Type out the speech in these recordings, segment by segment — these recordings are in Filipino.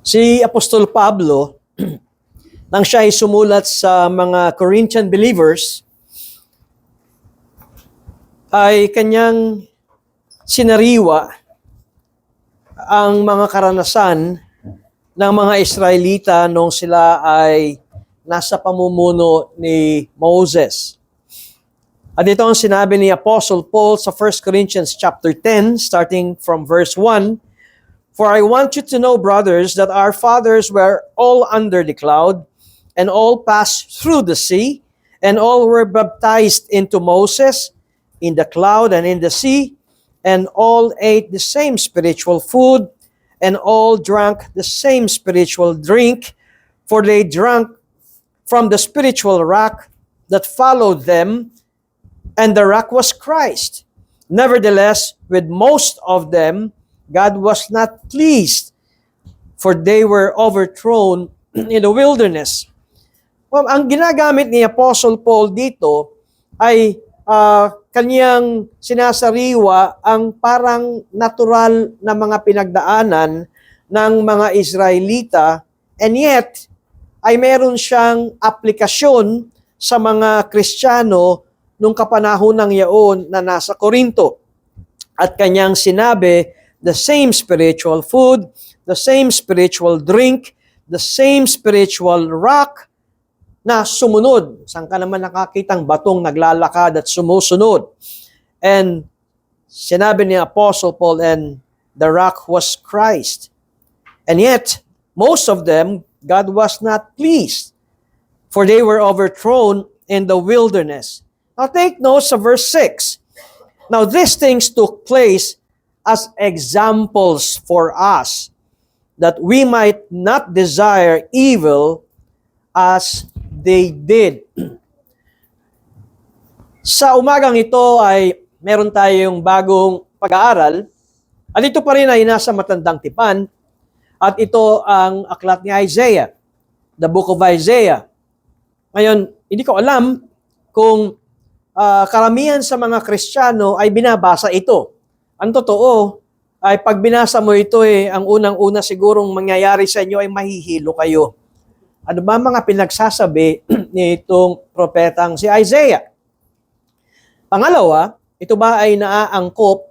Si Apostol Pablo, nang siya ay sumulat sa mga Corinthian believers, ay kanyang sinariwa ang mga karanasan ng mga Israelita nung sila ay nasa pamumuno ni Moses. At ito ang sinabi ni Apostle Paul sa 1 Corinthians chapter 10, starting from verse 1, "For I want you to know, brothers, that our fathers were all under the cloud, and all passed through the sea, and all were baptized into Moses in the cloud and in the sea, and all ate the same spiritual food, and all drank the same spiritual drink, for they drank from the spiritual rock that followed them, and the rock was Christ. Nevertheless, with most of them, God was not pleased, for they were overthrown in the wilderness." Well, ang ginagamit ni Apostle Paul dito ay kanyang sinasariwa ang parang natural na mga pinagdaanan ng mga Israelita, and yet ay meron siyang aplikasyon sa mga Kristiyano nung kapanahonang yaon na nasa Korinto. At kanyang sinabi, the same spiritual food, the same spiritual drink, the same spiritual rock na sumunod. Saan ka naman nakakitang batong naglalakad at sumusunod? And sinabi ni Apostle Paul, and the rock was Christ. And yet, most of them, God was not pleased, for they were overthrown in the wilderness. Now take note sa verse 6. Now these things took place as examples for us, that we might not desire evil as they did. Sa umagang ito ay meron tayong bagong pag-aaral, at ito pa rin ay nasa Matandang Tipan, at ito ang aklat ni Isaiah, the book of Isaiah. Ngayon, hindi ko alam kung karamihan sa mga Kristiyano ay binabasa ito. Ang totoo ay pag binasa mo ito, ang unang-una sigurong mangyayari sa inyo ay mahihilo kayo. Ano ba mga pinagsasabi nitong propetang si Isaiah? Pangalawa, ito ba ay naaangkop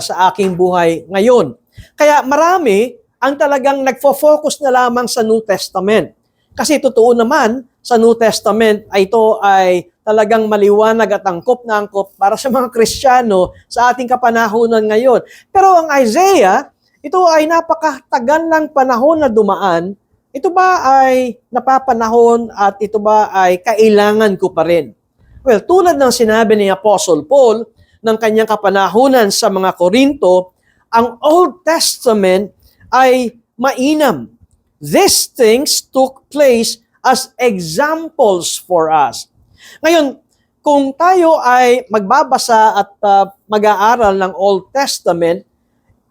sa aking buhay ngayon? Kaya marami ang talagang nagfo-focus na lamang sa New Testament. Kasi totoo naman, sa New Testament ay ito ay talagang maliwanag at angkop na angkop para sa mga Kristiyano sa ating kapanahonan ngayon. Pero ang Isaiah, ito ay napakatagal ng panahon na dumaan. Ito ba ay napapanahon at ito ba ay kailangan ko pa rin? Well, tulad ng sinabi ni Apostle Paul ng kanyang kapanahonan sa mga Korinto, ang Old Testament ay mainam. These things took place as examples for us. Ngayon, kung tayo ay magbabasa at mag-aaral ng Old Testament,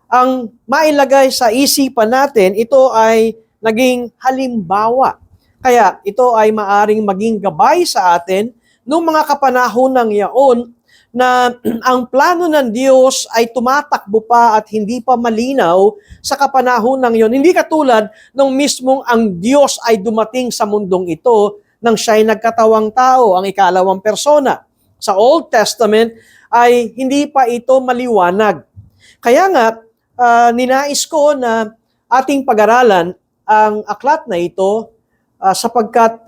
ang mailagay sa isipan natin, ito ay naging halimbawa. Kaya ito ay maaring maging gabay sa atin noong mga kapanahonang yaon na ang plano ng Diyos ay tumatakbo pa at hindi pa malinaw sa kapanahonang yon. Hindi katulad nung mismong ang Diyos ay dumating sa mundong ito nang siya ay nagkatawang tao, ang ikalawang persona. Sa Old Testament ay hindi pa ito maliwanag. Kaya nga, ninais ko na ating pag-aralan ang aklat na ito sapagkat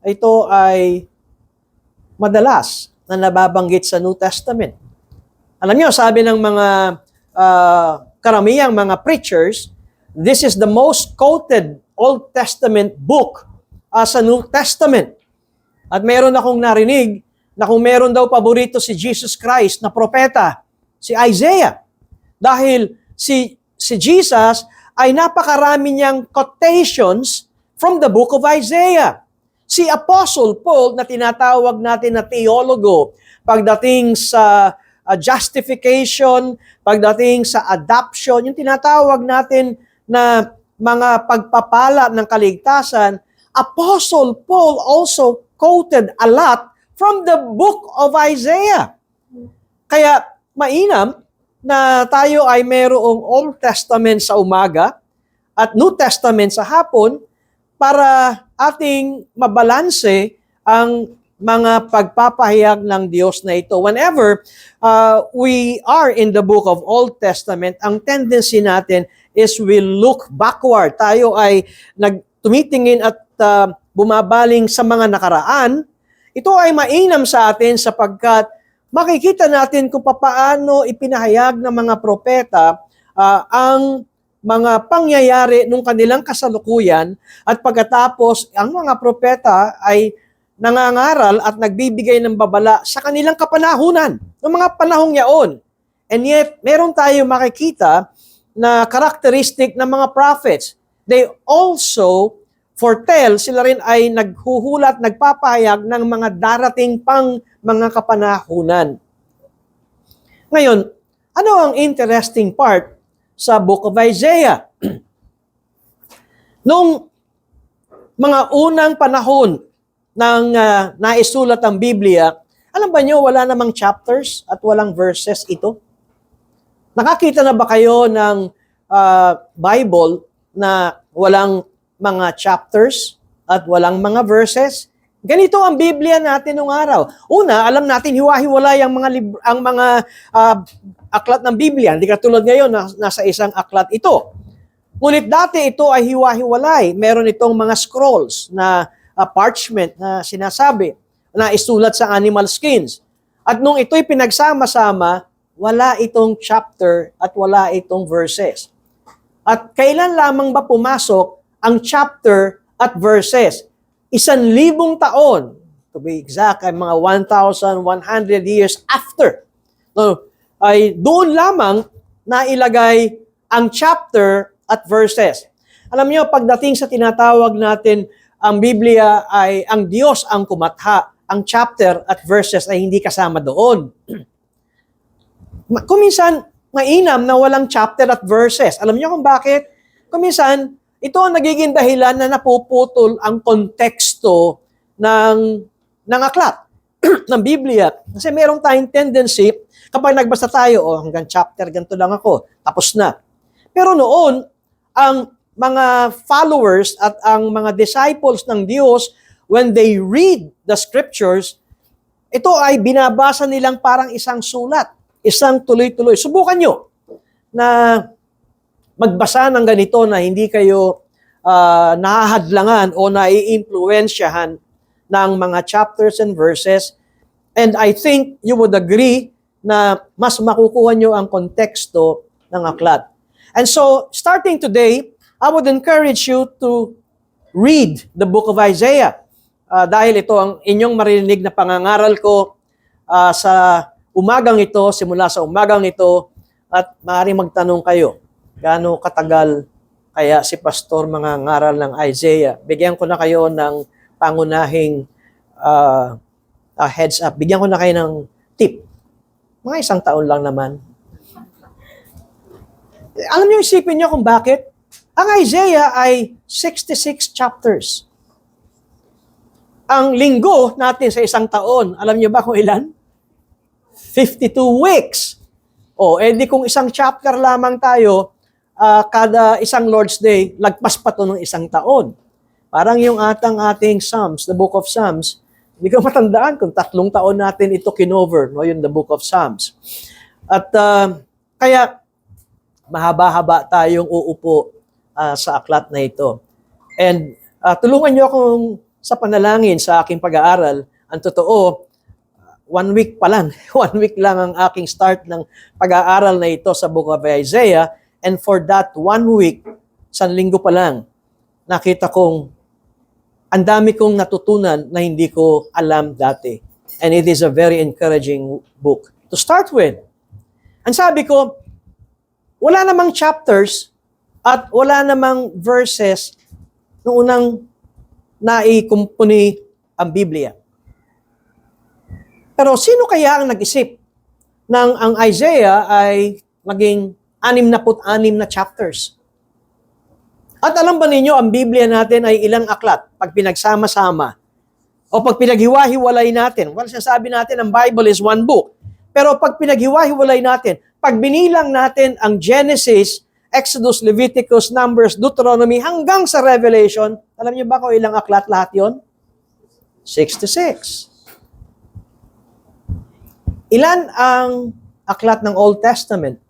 ito ay madalas na nababanggit sa New Testament. Alam niyo, sabi ng mga karamihang mga preachers, this is the most quoted Old Testament book sa New Testament. At meron akong narinig na kung meron daw paborito si Jesus Christ na propeta, si Isaiah. Dahil si Jesus ay napakarami niyang quotations from the book of Isaiah. Si Apostle Paul na tinatawag natin na theologo, pagdating sa justification, pagdating sa adoption, yung tinatawag natin na mga pagpapala ng kaligtasan, Apostle Paul also quoted a lot from the book of Isaiah. Kaya mainam na tayo ay mayroong Old Testament sa umaga at New Testament sa hapon para ating mabalanse ang mga pagpapahayag ng Diyos na ito. Whenever we are in the book of Old Testament, ang tendency natin is we look backward. Tayo ay tumitingin at bumabaling sa mga nakaraan. Ito ay mainam sa atin sapagkat makikita natin kung paano ipinahayag ng mga propeta ang mga pangyayari nung kanilang kasalukuyan at pagkatapos ang mga propeta ay nangangaral at nagbibigay ng babala sa kanilang kapanahunan, ng mga panahong yaon. And yet, meron tayo makikita na karakteristik ng mga prophets. They also foretell, sila rin ay naghuhulat, nagpapahayag ng mga darating pang mga kapanahunan. Ngayon, ano ang interesting part sa Book of Isaiah? Nung mga unang panahon ng naisulat ang Biblia, alam ba nyo, wala namang chapters at walang verses ito? Nakakita na ba kayo ng Bible na walang mga chapters at walang mga verses? Ganito ang Biblia natin nung araw. Una, alam natin hiwa-hiwalay ang mga aklat ng Biblia. Hindi katulad ngayon na nasa isang aklat ito. Ngunit dati ito ay hiwa-hiwalay. Meron itong mga scrolls na parchment na sinasabi na isulat sa animal skins. At nung ito'y pinagsama-sama, wala itong chapter at wala itong verses. At kailan lamang ba pumasok ang chapter at verses? 1,000 taon, to be exact, ay mga 1,100 years after. No, ay doon lamang nailagay ang chapter at verses. Alam niyo, pagdating sa tinatawag natin, ang Biblia ay ang Diyos ang kumatha. Ang chapter at verses ay hindi kasama doon. Kuminsan, mainam na walang chapter at verses. Alam niyo kung bakit? Kuminsan, ito ang nagiging dahilan na napuputol ang konteksto ng aklat, ng Biblia. Kasi meron tayong tendency, kapag nagbasa tayo, hanggang chapter, ganito lang ako, tapos na. Pero noon, ang mga followers at ang mga disciples ng Diyos, when they read the scriptures, ito ay binabasa nilang parang isang sulat, isang tuloy-tuloy. Subukan nyo na magbasa ng ganito na hindi kayo nahahadlangan o naiimpluwensyahan ng mga chapters and verses. And I think you would agree na mas makukuha nyo ang konteksto ng aklat. And so, starting today, I would encourage you to read the book of Isaiah. Dahil ito ang inyong marinig na pangangaral ko sa umagang ito, simula sa umagang ito, at maaaring magtanong kayo, gaano katagal kaya si Pastor mga ngaral ng Isaiah? Bigyan ko na kayo ng pangunahing heads up. Bigyan ko na kayo ng tip. Mga 1 taon lang naman. Alam niyo, isipin niyo kung bakit? Ang Isaiah ay 66 chapters. Ang linggo natin sa 1 taon, alam niyo ba kung ilan? 52 weeks. Di kung isang chapter lamang tayo, kada isang Lord's Day, lagpas pa to ng 1 taon. Parang yung ating Psalms, the book of Psalms, hindi ko matandaan kung 3 taon natin ito kinover, no, yung the book of Psalms. At kaya, mahaba-haba tayong uupo sa aklat na ito. And tulungan niyo akong sa panalangin sa aking pag-aaral. Ang totoo, 1 week pa lang. 1 week lang ang aking start ng pag-aaral na ito sa book of Isaiah. And for that 1 week, 1 linggo pa lang, nakita kong ang dami kong natutunan na hindi ko alam dati. And it is a very encouraging book to start with. Ang sabi ko, wala namang chapters at wala namang verses noong unang naikumpuni ang Biblia. Pero sino kaya ang nag-isip ng ang Isaiah ay maging 66 na chapters? At alam ba ninyo, ang Biblia natin ay ilang aklat pag pinagsama-sama o pag pinaghiwa-hiwalay natin? Well, sinasabi natin ang Bible is one book. Pero pag pinaghiwa-hiwalay natin, pag binilang natin ang Genesis, Exodus, Leviticus, Numbers, Deuteronomy, hanggang sa Revelation, alam niyo ba kung ilang aklat lahat yon? 66. Ilan ang aklat ng Old Testament?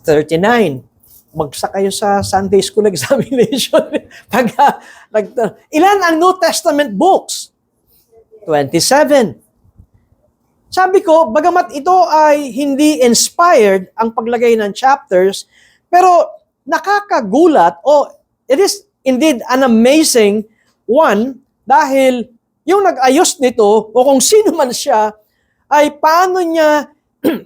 39. Magsak kayo sa Sunday School examination. Ilan ang New Testament books? 27. Sabi ko, bagamat ito ay hindi inspired ang paglagay ng chapters, pero nakakagulat it is indeed an amazing one dahil yung nag-ayos nito o kung sino man siya ay paano niya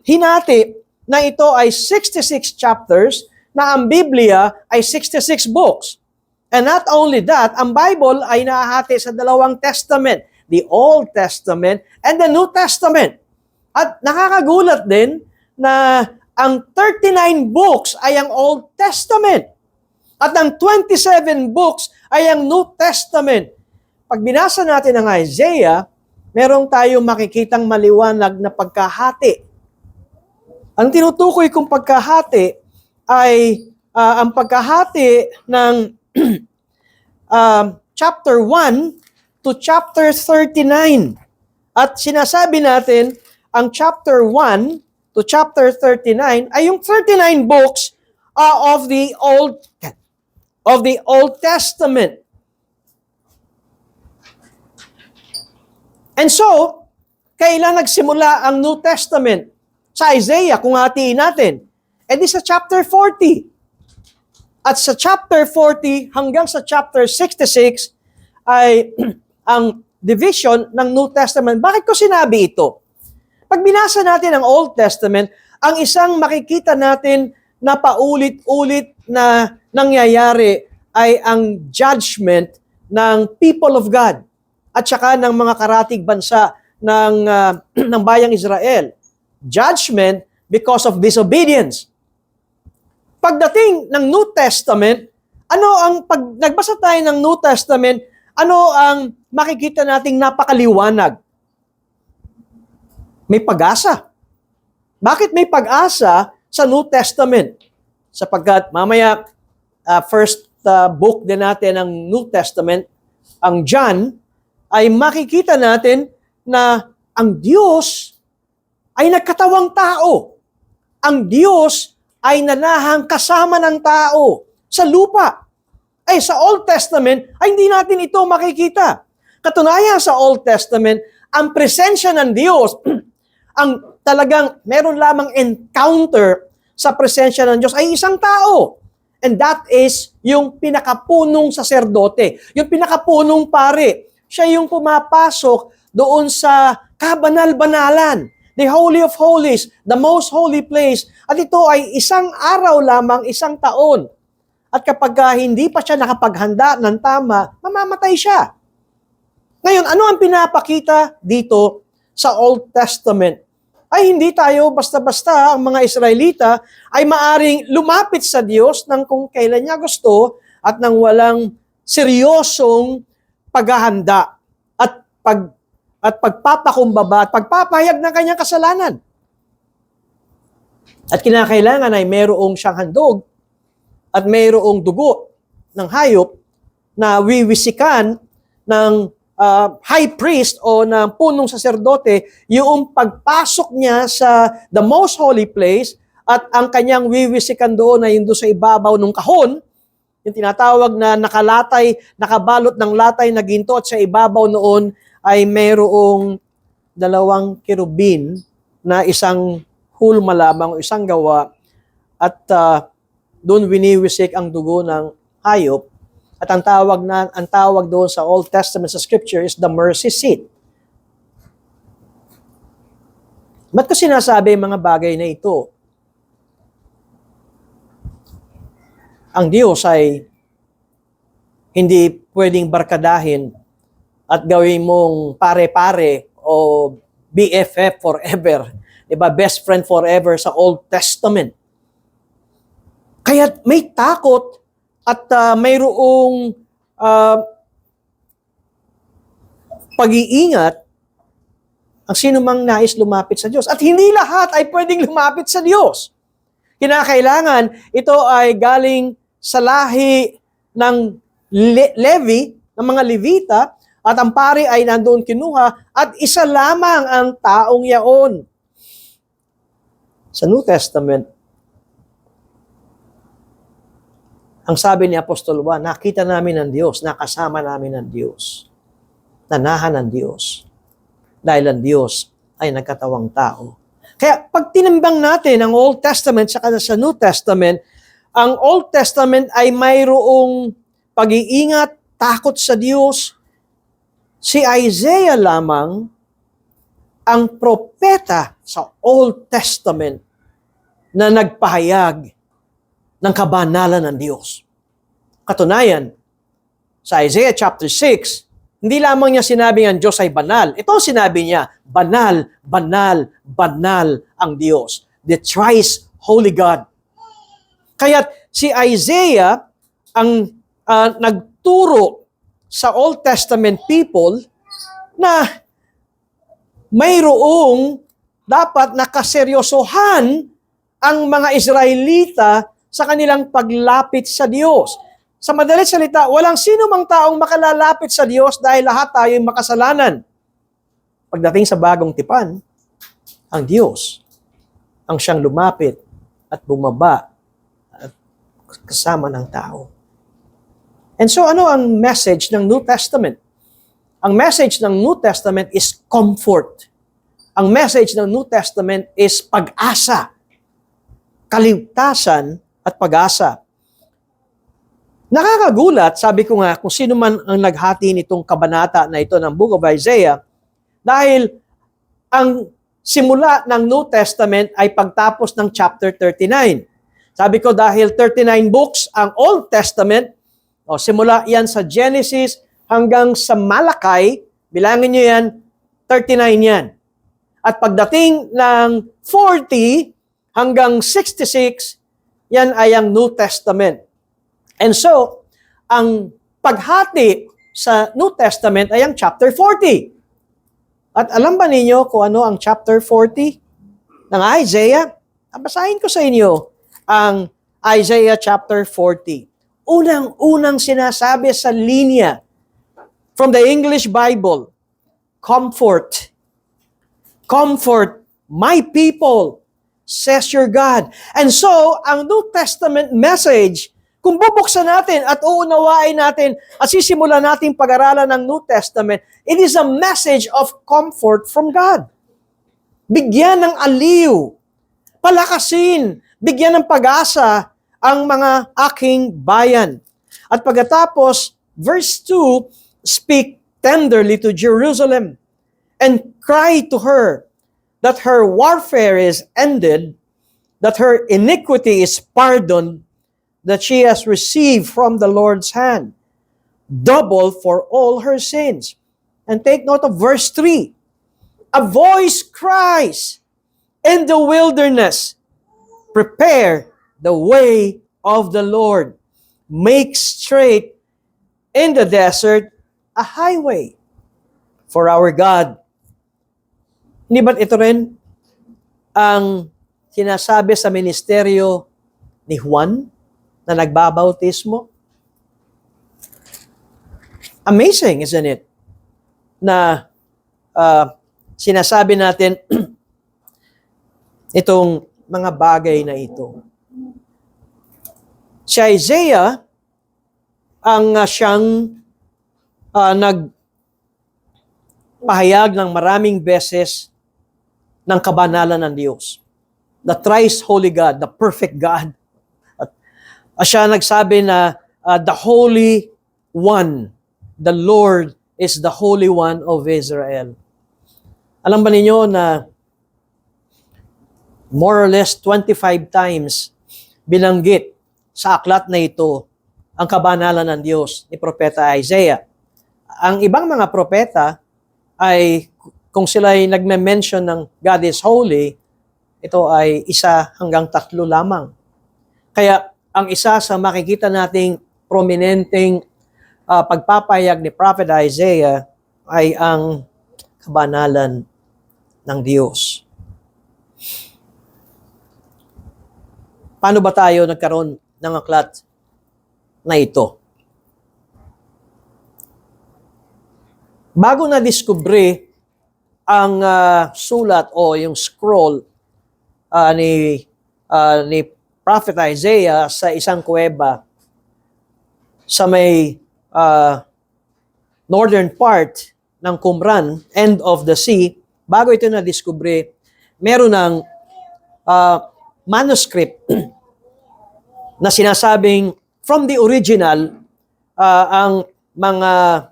hinati na ito ay 66 chapters na ang Biblia ay 66 books. And not only that, ang Bible ay nahahati sa dalawang testament, the Old Testament and the New Testament. At nakakagulat din na ang 39 books ay ang Old Testament at ang 27 books ay ang New Testament. Pag binasa natin ang Isaiah, merong tayong makikitang maliwanag na pagkahati. Ang tinutukoy kong pagkahati ay ang pagkahati ng chapter 1 to chapter 39. At sinasabi natin, ang chapter 1 to chapter 39 ay yung 39 books of the Old Testament. And so, kailan nagsimula ang New Testament? Sa Isaiah, kung hatiin natin, edi sa chapter 40. At sa chapter 40 hanggang sa chapter 66 ay ang division ng New Testament. Bakit ko sinabi ito? Pag binasa natin ang Old Testament, ang isang makikita natin na paulit-ulit na nangyayari ay ang judgment ng people of God at saka ng mga karatig bansa ng bayang Israel. Judgment because of disobedience. Pagdating ng New Testament, pag nagbasa tayo ng New Testament, ano ang makikita nating napakaliwanag? May pag-asa. Bakit may pag-asa sa New Testament? Sapagkat mamaya, first book din natin ng New Testament, ang John, ay makikita natin na ang Diyos ay nagkatawang tao. Ang Diyos ay nanahang kasama ng tao sa lupa. Ay sa Old Testament, ay hindi natin ito makikita. Katunayan sa Old Testament, ang presensya ng Diyos, ang talagang meron lamang encounter sa presensya ng Diyos ay isang tao. And that is yung pinakapunong saserdote, yung pinakapunong pare. Siya yung pumapasok doon sa kabanal-banalan, the Holy of Holies, the most holy place. At ito ay isang araw lamang, isang taon. At kapag hindi pa siya nakapaghanda ng tama, mamamatay siya. Ngayon, ano ang pinapakita dito sa Old Testament? Ay hindi tayo basta-basta, ang mga Israelita ay maaring lumapit sa Diyos ng kung kailan niya gusto at nang walang seryosong paghahanda at pagpapakumbaba at pagpapahayag ng kanyang kasalanan. At kinakailangan ay mayroong siyang handog at mayroong dugo ng hayop na wiwisikan ng high priest o ng punong saserdote yung pagpasok niya sa the most holy place at ang kanyang wiwisikan doon ay yung doon sa ibabaw ng kahon, yung tinatawag na nakabalot ng latay na ginto at sa ibabaw noon ay mayroong dalawang kerubin na isang hulma lamang o isang gawa at doon winiwisik ang dugo ng hayop. At ang tawag doon sa Old Testament sa Scripture is the mercy seat. Ba't ko sinasabi mga bagay na ito? Ang Diyos ay hindi pwedeng barkadahin at gawin mong pare-pare o BFF forever. Diba? Best friend forever sa Old Testament. Kaya may takot at mayroong pag-iingat ang sino mang nais lumapit sa Diyos. At hindi lahat ay pwedeng lumapit sa Diyos. Kinakailangan ito ay galing sa lahi ng Levi, ng mga Levita, at ang pari ay nandoon kinuha, at isa lamang ang taong yaon. Sa New Testament, ang sabi ni Apostol Juan, nakita namin ang Diyos, nakasama namin ang Diyos, nanahan ng Diyos, dahil ang Diyos ay nagkatawang tao. Kaya pag tinimbang natin ang Old Testament sa New Testament, ang Old Testament ay mayroong pag-iingat, takot sa Diyos. Si Isaiah lamang ang propeta sa Old Testament na nagpahayag ng kabanalan ng Diyos. Katunayan, sa Isaiah chapter 6, hindi lamang niya sinabi ang Diyos ay banal. Ito ang sinabi niya, banal, banal, banal ang Diyos. The thrice holy God. Kaya't si Isaiah ang nagturo sa Old Testament people na mayroong dapat nakaseryosohan ang mga Israelita sa kanilang paglapit sa Diyos. Sa madalit salita, walang sino mang taong makalalapit sa Diyos dahil lahat tayo ay makasalanan. Pagdating sa bagong tipan, ang Diyos ang siyang lumapit at bumaba at kasama ng tao. And so ano ang message ng New Testament? Ang message ng New Testament is comfort. Ang message ng New Testament is pag-asa, kaligtasan at pag-asa. Nakakagulat, sabi ko nga, kung sino man ang naghati nitong kabanata na ito ng Book of Isaiah, dahil ang simula ng New Testament ay pagtapos ng chapter 39. Sabi ko dahil 39 books ang Old Testament, simula yan sa Genesis hanggang sa Malakay, bilangin nyo yan, 39 yan. At pagdating ng 40 hanggang 66, yan ay ang New Testament. And so, ang paghati sa New Testament ay ang chapter 40. At alam ba ninyo kung ano ang chapter 40 ng Isaiah? Basahin ko sa inyo ang Isaiah chapter 40. Unang-unang sinasabi sa linya from the English Bible, comfort. Comfort my people, says your God. And so, ang New Testament message, kung bubuksan natin at uunawain natin at sisimulan natin pag-aralan ng New Testament, it is a message of comfort from God. Bigyan ng aliw, palakasin, bigyan ng pag-asa ang mga aking bayan. At pagkatapos, verse 2, speak tenderly to Jerusalem and cry to her that her warfare is ended, that her iniquity is pardoned, that she has received from the Lord's hand, double for all her sins. And take note of verse 3. A voice cries in the wilderness, prepare the way of the Lord. Make straight in the desert a highway for our God. Hindi ba't ito rin ang sinasabi sa ministeryo ni Juan na nagbabautismo? Amazing, isn't it? Na sinasabi natin itong mga bagay na ito. Si Isaiah ang siyang nagpahayag ng maraming beses ng kabanalan ng Diyos. The thrice holy God, the perfect God. Siya nagsabi na the Holy One, the Lord is the Holy One of Israel. Alam ba ninyo na more or less 25 times binanggit sa aklat na ito ang kabanalan ng Diyos ni Propeta Isaiah. Ang ibang mga propeta ay kung sila ay nagme-mention ng God is holy, ito ay 1 hanggang 3 lamang. Kaya ang isa sa makikita nating prominenteng pagpapahayag ni Prophet Isaiah ay ang kabanalan ng Diyos. ng Diyos. Paano ba tayo nagkaroon ng aklat na ito? Bago na-discover ang sulat o yung scroll ni Prophet Isaiah sa isang kuweba sa may northern part ng Qumran, end of the sea, bago ito na-discover, meron ng manuscript na sinasabing from the original, ang mga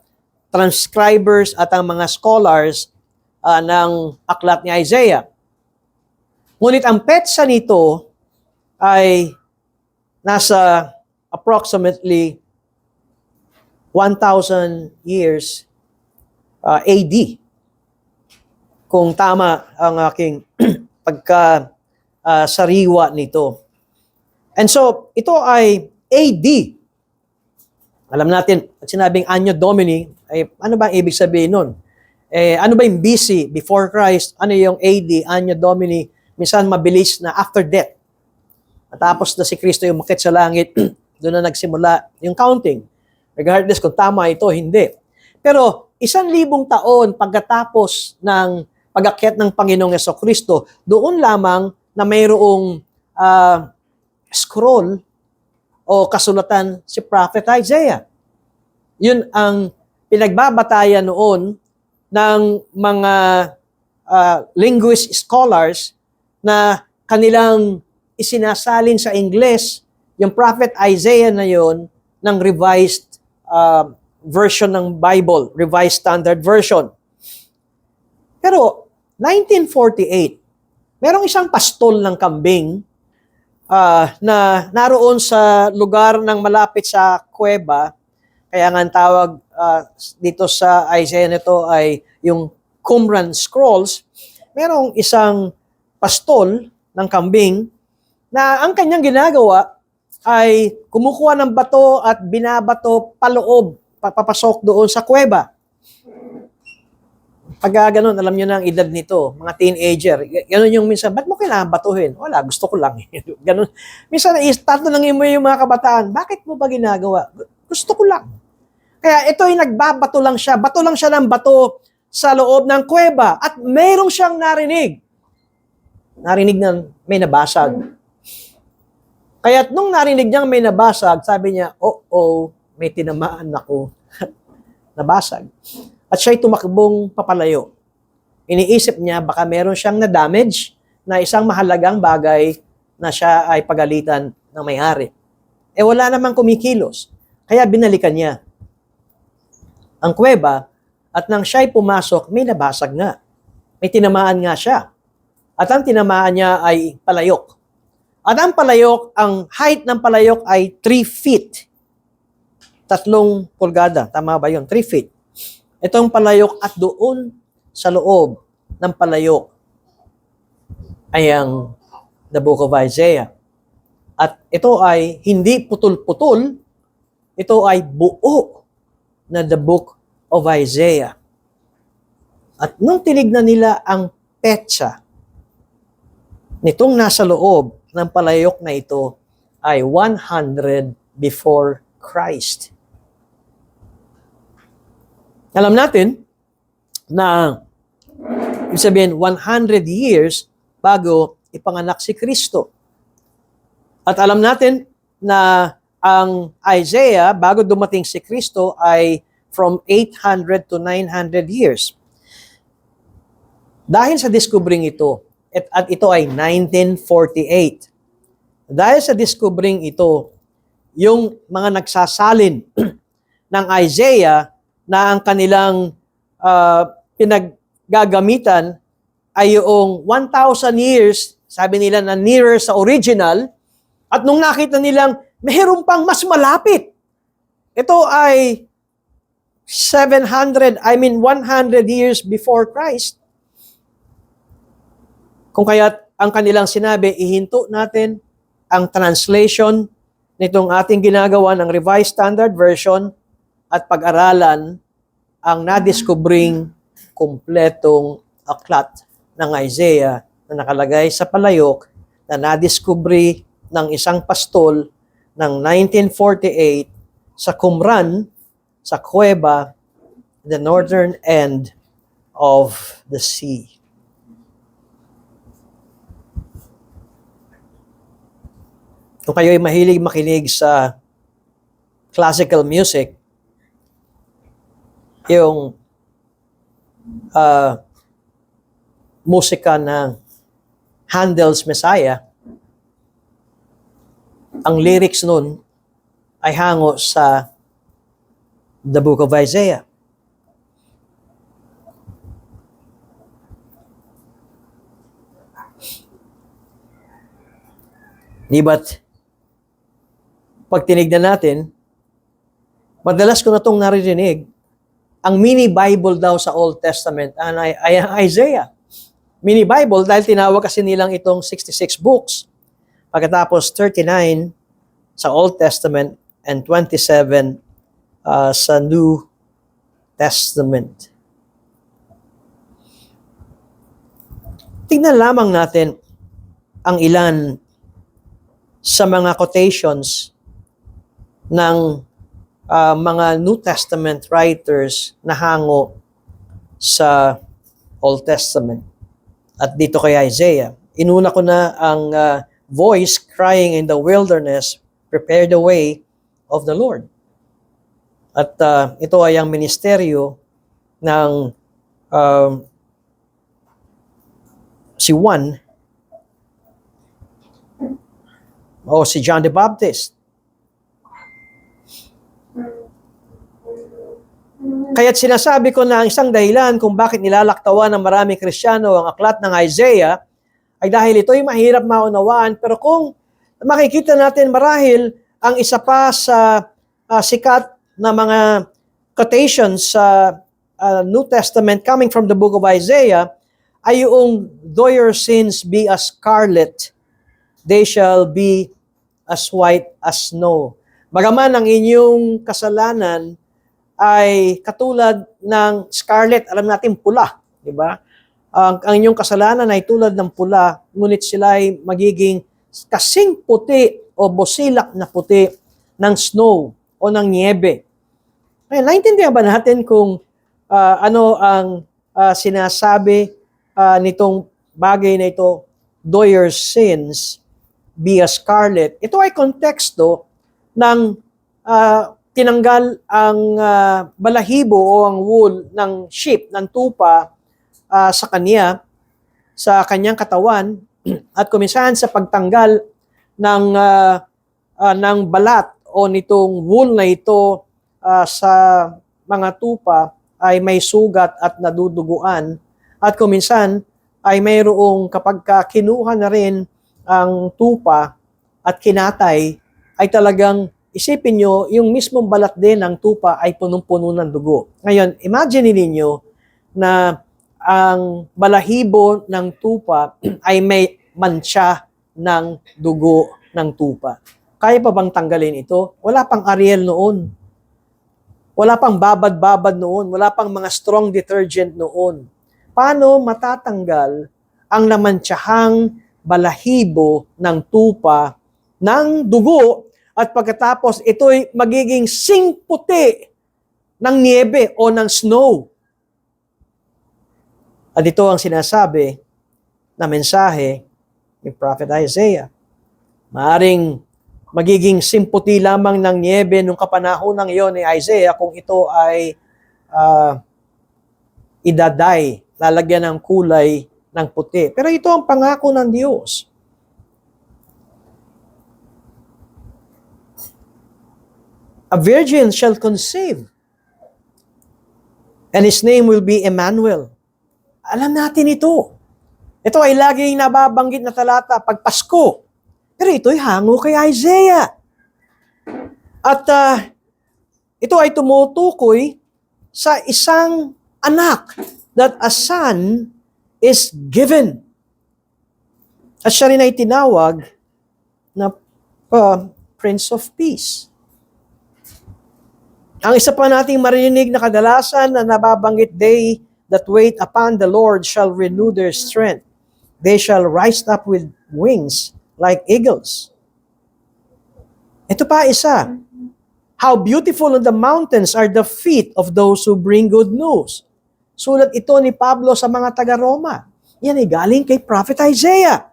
transcribers at ang mga scholars ng aklat ni Isaiah. Ngunit ang petsa nito ay nasa approximately 1,000 years AD. Kung tama ang aking sariwa nito. And so, ito ay AD. Alam natin, at sinabing Anno Domini, ay ano ba ibig sabihin nun? Ano ba yung BC, before Christ? Ano yung AD, Anno Domini? Minsan mabilis na after death. Matapos na si Kristo yung umakyat sa langit, doon na nagsimula yung counting. Regardless kung tama ito, hindi. Pero 1,000 taon pagkatapos ng pag-akyat ng Panginoong Jesucristo, doon lamang na mayroong scroll o kasulatan si Prophet Isaiah. Yun ang pinagbabatayan noon ng mga linguist scholars na kanilang isinasalin sa Ingles yung Prophet Isaiah na yon ng revised version ng Bible, Revised Standard Version. Pero 1948, merong isang pastol ng kambing na naroon sa lugar ng malapit sa kuweba, kaya nga ang tawag dito sa Isaiah nito ay yung Qumran Scrolls. Merong isang pastol ng kambing na ang kanyang ginagawa ay kumukuha ng bato at binabato paloob, papasok doon sa kuweba. Pag ganun, alam nyo na ang edad nito, mga teenager. Ganun yung minsan, ba't mo kailangan batuhin? Wala, gusto ko lang. Ganun. Minsan, tatanungin mo yung mga kabataan, bakit mo ba ginagawa? Gusto ko lang. Kaya ito ay nagbabato lang siya. Bato lang siya ng bato sa loob ng kuweba. At mayroong siyang narinig. Narinig na may nabasag. Kaya nung narinig niyang may nabasag, sabi niya, may tinamaan ako. Nabasag. At siya'y tumakbong papalayo. Iniisip niya, baka meron siyang na-damage na isang mahalagang bagay na siya ay pagalitan ng may-ari. Wala namang kumikilos. Kaya binalikan niya ang kuweba at nang siya'y pumasok, may nabasag nga. May tinamaan nga siya. At ang tinamaan niya ay palayok. At ang palayok, ang height ng palayok ay 3 feet. 3 pulgada. Tama ba yun? 3 feet. Itong palayok at doon sa loob ng palayok ay ang the book of Isaiah. At ito ay hindi putol-putol, ito ay buo na the book of Isaiah. At nung tinignan nila ang petsa nitong nasa loob ng palayok na ito ay 100 before Christ. Alam natin na ibig sabihin 100 years bago ipanganak si Kristo. At alam natin na ang Isaiah bago dumating si Kristo ay from 800 to 900 years. Dahil sa discovering ito, at ito ay 1948. Dahil sa discovering ito, yung mga nagsasalin ng Isaiah na ang kanilang pinaggagamitan ay yung 1,000 years, sabi nila na nearer sa original, at nung nakita nilang mayroon pang mas malapit. Ito ay 100 years before Christ. Kung kaya't ang kanilang sinabi, ihinto natin ang translation nitong ating ginagawa ng Revised Standard Version at pag-aralan ang nadiskubring kumpletong aklat ng Isaiah na nakalagay sa palayok na nadiskubre ng isang pastol ng 1948 sa Qumran, sa kuweba, the northern end of the sea. Kung kayo ay mahilig makinig sa classical music, yung musika ng Handel's Messiah, ang lyrics nun ay hango sa the book of Isaiah. Di ba't pag tinignan natin, madalas ko na itong naririnig, ang mini Bible daw sa Old Testament ay Isaiah. Mini Bible dahil tinawag kasi nilang itong 66 books. Pagkatapos 39 sa Old Testament and 27 sa New Testament. Tingnan lamang natin ang ilan sa mga quotations ng mga New Testament writers na hango sa Old Testament. At dito kay Isaiah, inuna ko na ang voice crying in the wilderness, prepare the way of the Lord. At ito ay ang ministeryo ng si Juan o si John the Baptist. Kaya't sinasabi ko na ang isang dahilan kung bakit nilalaktawan ng maraming Kristiyano ang aklat ng Isaiah ay dahil ito'y mahirap maunawaan. Pero kung makikita natin marahil ang isa pa sa sikat na mga quotations sa New Testament coming from the book of Isaiah ay yung, though your sins be as scarlet, they shall be as white as snow. Bagaman ang inyong kasalanan ay katulad ng scarlet, alam natin pula, di ba? Ang inyong kasalanan ay tulad ng pula, ngunit sila ay magiging kasing puti o busilak na puti ng snow o ng niebe. Ay, naintindihan ba natin kung ano ang sinasabi nitong bagay na ito, though your sins be as scarlet? Ito ay konteksto ng tinanggal ang balahibo o ang wool ng sheep, ng tupa sa kanyang katawan at kuminsan sa pagtanggal ng balat o nitong wool na ito sa mga tupa ay may sugat at naduduguan at kuminsan ay mayroong kapag kinuha na rin ang tupa at kinatay ay talagang isipin nyo, yung mismong balat din ng tupa ay punong-puno ng dugo. Ngayon, imagine ninyo na ang balahibo ng tupa ay may mancha ng dugo ng tupa. Kaya pa bang tanggalin ito? Wala pang Ariel noon. Wala pang babad-babad noon. Wala pang mga strong detergent noon. Paano matatanggal ang namantsahang balahibo ng tupa ng dugo at pagkatapos ito'y magiging singputi ng niebe o ng snow? At ito ang sinasabi na mensahe ni Prophet Isaiah. Maaring magiging simputi lamang ng niebe nung kapanahon ng iyon ni Isaiah kung ito ay idaday, lalagyan ng kulay ng puti. Pero ito ang pangako ng Diyos. A virgin shall conceive, and his name will be Emmanuel. Alam natin ito. Ito ay laging nababanggit na talata pag Pasko. Pero ito'y hango kay Isaiah. At ito ay tumutukoy sa isang anak that a son is given. At siya rin ay tinawag na Prince of Peace. Ang isa pa nating marinig na kadalasan na nababanggit day that wait upon the Lord shall renew their strength. They shall rise up with wings like eagles. Ito pa isa. How beautiful on the mountains are the feet of those who bring good news. Sulat ito ni Pablo sa mga taga-Roma. Yan ay galing kay Prophet Isaiah.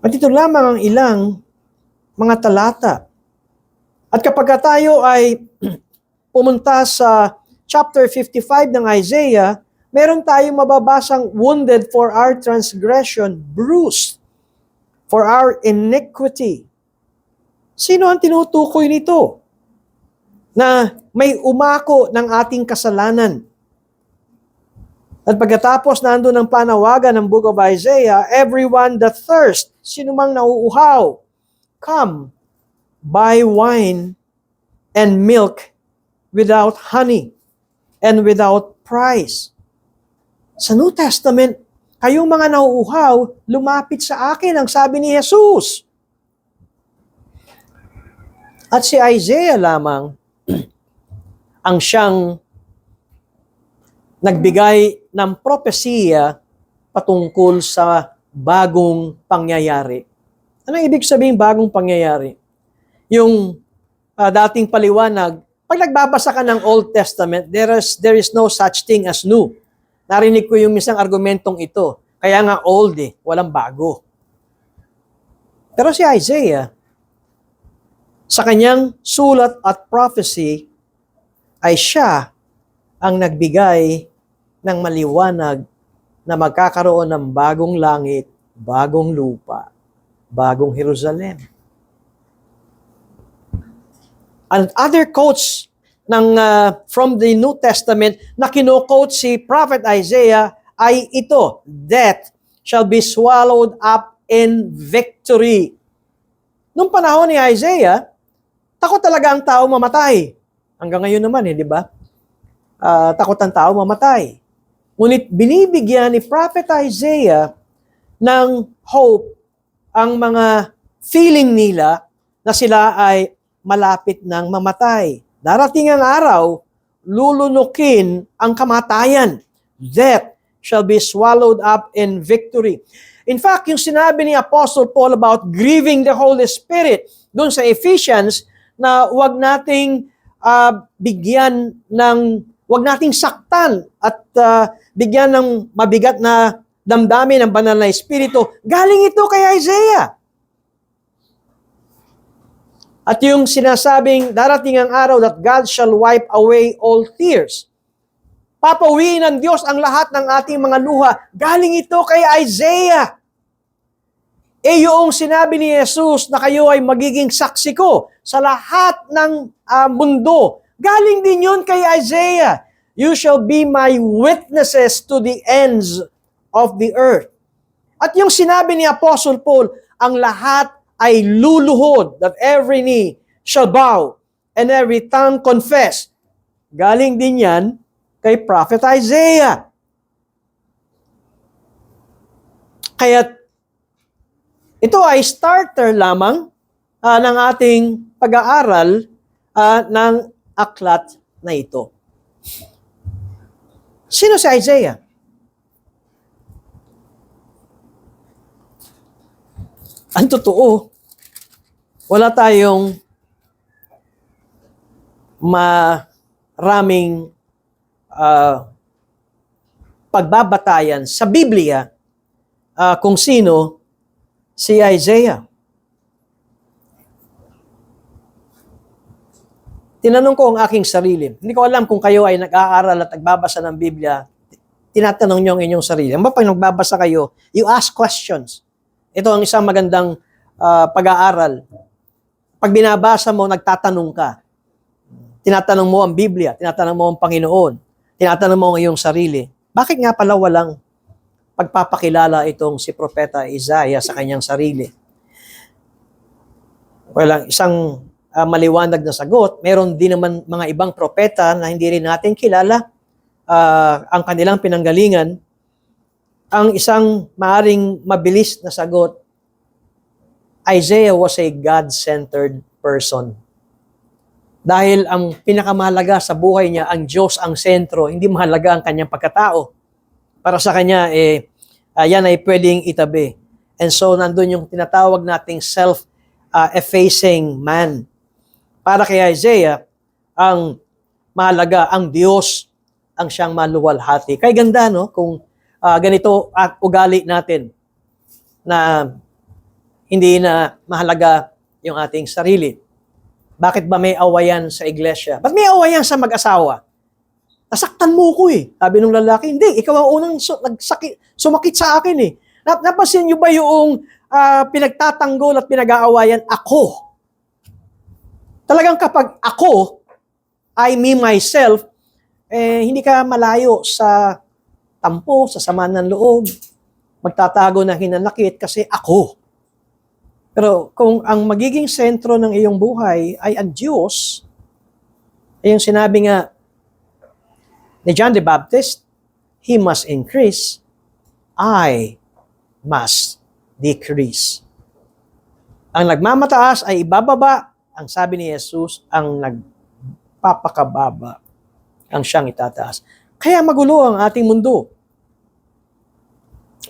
At ito lamang ang ilang mga talata. At kapag tayo ay pumunta sa chapter 55 ng Isaiah, meron tayong mababasang wounded for our transgression, bruised for our iniquity. Sino ang tinutukoy nito? Na may umako ng ating kasalanan. At pagkatapos nandun ang panawagan ng Book of Isaiah, everyone that thirst, sino mang nauuhaw, come, buy wine and milk without honey and without price. Sa New Testament, kayong mga nauuhaw, lumapit sa akin, ang sabi ni Jesus. At si Isaiah lamang ang siyang nagbigay ng propesiya patungkol sa bagong pangyayari. Anong ibig sabihin bagong pangyayari? Yung dating paliwanag, pag nagbabasa ka ng Old Testament, there is no such thing as new. Narinig ko yung misang argumentong ito. Kaya nga old walang bago. Pero si Isaiah, sa kanyang sulat at prophecy, ay siya ang nagbigay ng maliwanag na magkakaroon ng bagong langit, bagong lupa, bagong Jerusalem. And other quotes from the New Testament na kino-quote si Prophet Isaiah ay ito, death shall be swallowed up in victory. Nung panahon ni Isaiah, takot talaga ang tao mamatay. Hanggang ngayon naman, di ba? Takot ang tao mamatay. Ngunit binibigyan ni Prophet Isaiah ng hope ang mga feeling nila na sila ay malapit ng mamatay. Darating ang araw, lulunukin ang kamatayan. Death shall be swallowed up in victory. In fact, yung sinabi ni Apostle Paul about grieving the Holy Spirit doon sa Ephesians, na wag nating wag nating saktan at bigyan ng mabigat na damdamin ng banal na Espiritu. Galing ito kay Isaiah. At yung sinasabing darating ang araw that God shall wipe away all tears. Papawiin ng Diyos ang lahat ng ating mga luha. Galing ito kay Isaiah. Yung sinabi ni Jesus na kayo ay magiging saksi ko sa lahat ng mundo. Galing din yun kay Isaiah. You shall be my witnesses to the ends of the earth. At yung sinabi ni Apostle Paul, ang lahat ay luluhod, that every knee shall bow and every tongue confess. Galing din yan kay Prophet Isaiah. Kaya ito ay starter lamang ng ating pag-aaral ng aklat na ito. Sino si Isaiah? Ang totoo, wala tayong maraming pagbabatayan sa Biblia kung sino si Isaiah. Tinanong ko ang aking sarili. Hindi ko alam kung kayo ay nag-aaral at nagbabasa ng Biblia. Tinatanong niyo ang inyong sarili. Pag nagbabasa kayo, you ask questions. Ito ang isang magandang pag-aaral. Pag binabasa mo, nagtatanong ka. Tinatanong mo ang Biblia, tinatanong mo ang Panginoon, tinatanong mo ang iyong sarili. Bakit nga pala walang pagpapakilala itong si Propeta Isaiah sa kanyang sarili? Walang isang maliwanag na sagot. Meron din naman mga ibang propeta na hindi rin natin kilala ang kanilang pinanggalingan. Ang isang maaring mabilis na sagot, Isaiah was a God-centered person. Dahil ang pinakamahalaga sa buhay niya, ang Diyos ang sentro, hindi mahalaga ang kanyang pagkatao. Para sa kanya, yan ay pwedeng itabi. And so, nandun yung tinatawag nating self-effacing man. Para kay Isaiah, ang mahalaga, ang Diyos ang siyang maluwalhati. Kaya ganda, no? Kung ganito at ugali natin na hindi na mahalaga yung ating sarili. Bakit ba may awayan sa iglesia? Ba't may awayan sa mag-asawa? Nasaktan mo ko eh. Sabi ng lalaki, hindi, ikaw ang unang sumakit sa akin eh. Napansin niyo ba yung pinagtatanggol at pinag-aawayan? Ako. Talagang kapag ako, I, me, myself, hindi ka malayo sa tampo, sa sama ng loob, magtatago na hinanakit kasi ako. Pero kung ang magiging sentro ng iyong buhay ay ang Diyos, ay yung sinabi nga ni John the Baptist, He must increase, I must decrease. Ang nagmamataas ay ibababa, ang sabi ni Jesus, ang nagpapakababa, ang siyang itataas. Kaya magulo ang ating mundo.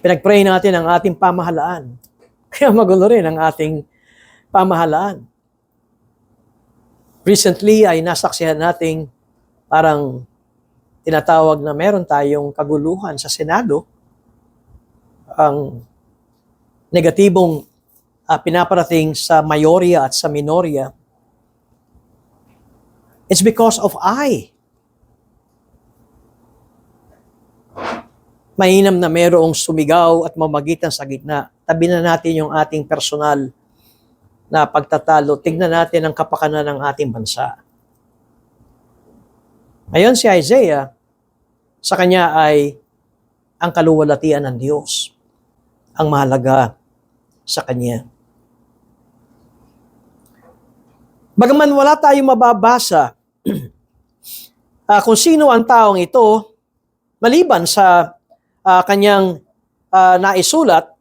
Pinag-pray natin ang ating pamahalaan. Kaya magulo rin ang ating pamahalaan. Recently ay nasaksihan nating parang tinatawag na meron tayong kaguluhan sa Senado. Ang negatibong pinaparating sa mayorya at sa minorya. It's because of I. Mainam na merong sumigaw at mamagitan sa gitna. Tabi na natin yung ating personal na pagtatalo. Tignan natin ang kapakanan ng ating bansa. Ngayon si Isaiah, sa kanya ay ang kaluwalhatian ng Diyos. Ang mahalaga sa kanya. Bagaman wala tayong mababasa kung sino ang taong ito, maliban sa kanyang naisulat,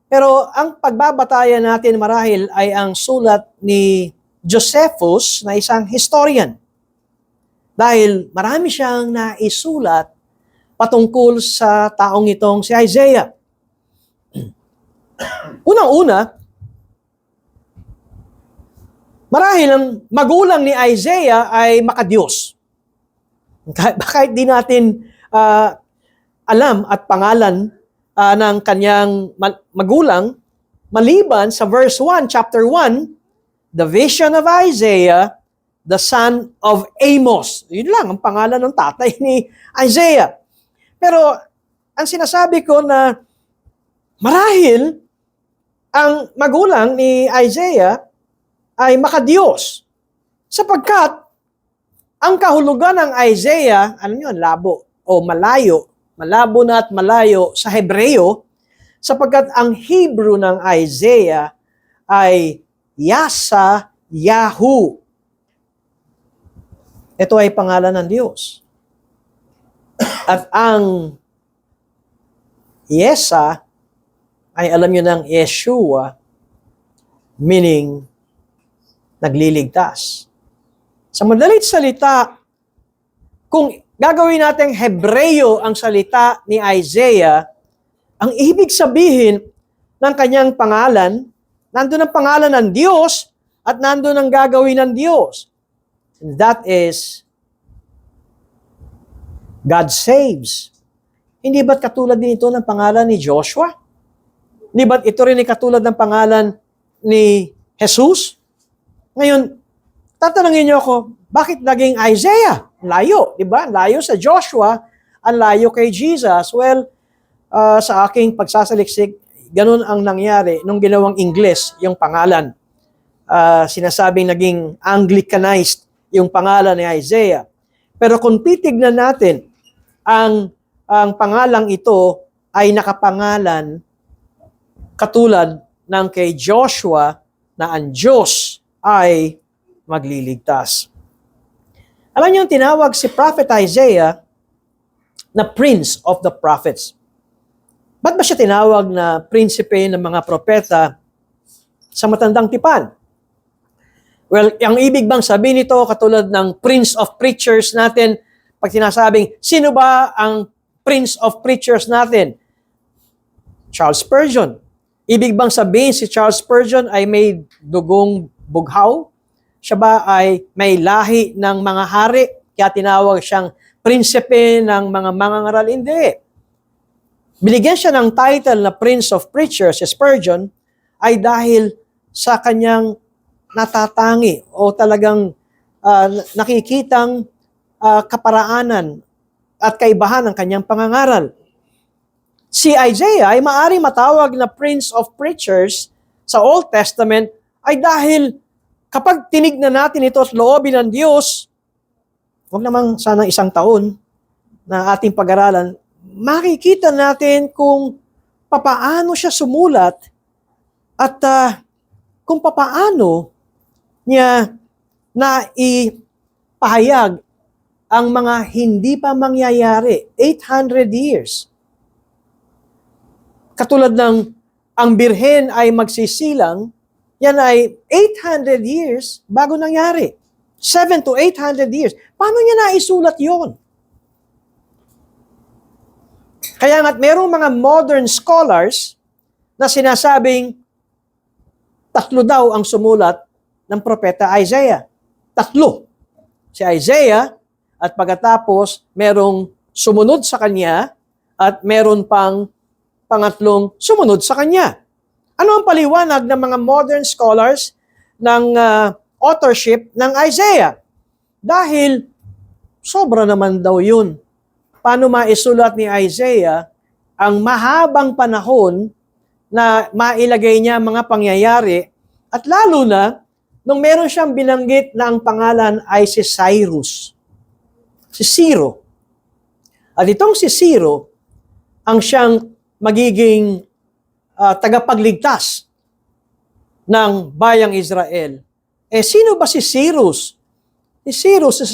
pero ang pagbabatayan natin marahil ay ang sulat ni Josephus na isang historian. Dahil marami siyang naisulat patungkol sa taong itong si Isaiah. Unang-una, marahil ang magulang ni Isaiah ay makadiyos. Kahit di natin alam at pangalan ng kanyang magulang, maliban sa verse 1, chapter 1, the vision of Isaiah, the son of Amos. Yun lang ang pangalan ng tatay ni Isaiah. Pero ang sinasabi ko na marahil ang magulang ni Isaiah ay makadiyos. Sapagkat ang kahulugan ng Isaiah, ano yun, labo o malayo, malabo na at malayo sa Hebreo, sapagkat ang Hebrew ng Isaiah ay Yasa Yahu. Ito ay pangalan ng Diyos. At ang Yesa ay alam nyo ng Yeshua, meaning nagliligtas. Sa madalit salita, kung gagawin natin Hebreo ang salita ni Isaiah, ang ibig sabihin ng kanyang pangalan, nandun ang pangalan ng Diyos at nandun ang gagawin ng Diyos. And that is, God saves. Hindi ba't katulad din ito ng pangalan ni Joshua? Hindi ba't ito rin ay katulad ng pangalan ni Jesus? Ngayon, tatanungin niyo ako, bakit naging Isaiah? Layo, di ba? Layo sa Joshua, ang layo kay Jesus. Well, sa aking pagsasaliksik, ganun ang nangyari nung ginawang Ingles yung pangalan. Sinasabing naging Anglicanized yung pangalan ni Isaiah. Pero kung titignan natin, ang pangalang ito ay nakapangalan katulad ng kay Joshua na ang Diyos ay magliligtas. Alam niyo, tinawag si Prophet Isaiah na Prince of the Prophets. Ba't ba siya tinawag na prinsipe ng mga propeta sa matandang tipan? Well, ang ibig bang sabihin nito, katulad ng Prince of Preachers natin, pag sinasabing, sino ba ang Prince of Preachers natin? Charles Spurgeon. Ibig bang sabihin si Charles Spurgeon ay may dugong bughaw? Siya ba ay may lahi ng mga hari? Kaya tinawag siyang prinsipe ng mga mangangaral? Hindi. Binigyan siya ng title na Prince of Preachers, si Spurgeon, ay dahil sa kanyang natatangi o talagang nakikitang kaparaanan at kaibahan ng kanyang pangangaral. Si Isaiah ay maari matawag na Prince of Preachers sa Old Testament ay dahil kapag tinignan natin ito at loobin ng Diyos, huwag namang sana isang taon na ating pag-aralan, makikita natin kung papaano siya sumulat at kung papaano niya na ipahayag ang mga hindi pa mangyayari, 800 years. Katulad ng ang birhen ay magsisilang, yan ay 800 years bago nangyari. 7 to 800 years. Paano niya naisulat yon? Kaya nga't merong mga modern scholars na sinasabing 3 daw ang sumulat ng propeta Isaiah. 3. Si Isaiah at pagkatapos merong sumunod sa kanya at meron pang pangatlong sumunod sa kanya. Ano ang paliwanag ng mga modern scholars ng authorship ng Isaiah? Dahil sobra naman daw yun. Paano maisulat ni Isaiah ang mahabang panahon na mailagay niya mga pangyayari at lalo na nung meron siyang binanggit na ang pangalan ay si Cyrus. Si Ciro. At itong si Ciro ang siyang magiging tagapagligtas ng bayang Israel. Sino ba si Cyrus? Si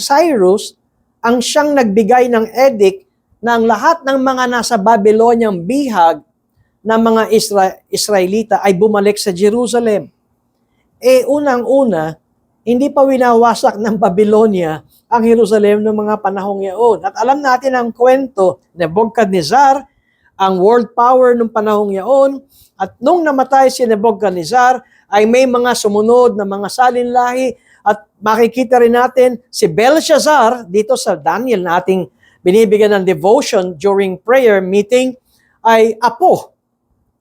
Cyrus, ang siyang nagbigay ng edict na ang lahat ng mga nasa Babyloniang bihag na mga Israelita ay bumalik sa Jerusalem. Unang-una, hindi pa winawasak ng Babylonia ang Jerusalem ng mga panahong yaon. At alam natin ang kwento ni Nebuchadnezzar, ang world power ng panahong yaon, at nung namatay si Nebuchadnezzar, ay may mga sumunod na mga salinlahi, at makikita rin natin si Belshazzar, dito sa Daniel na ating binibigyan ng devotion during prayer meeting, ay apo.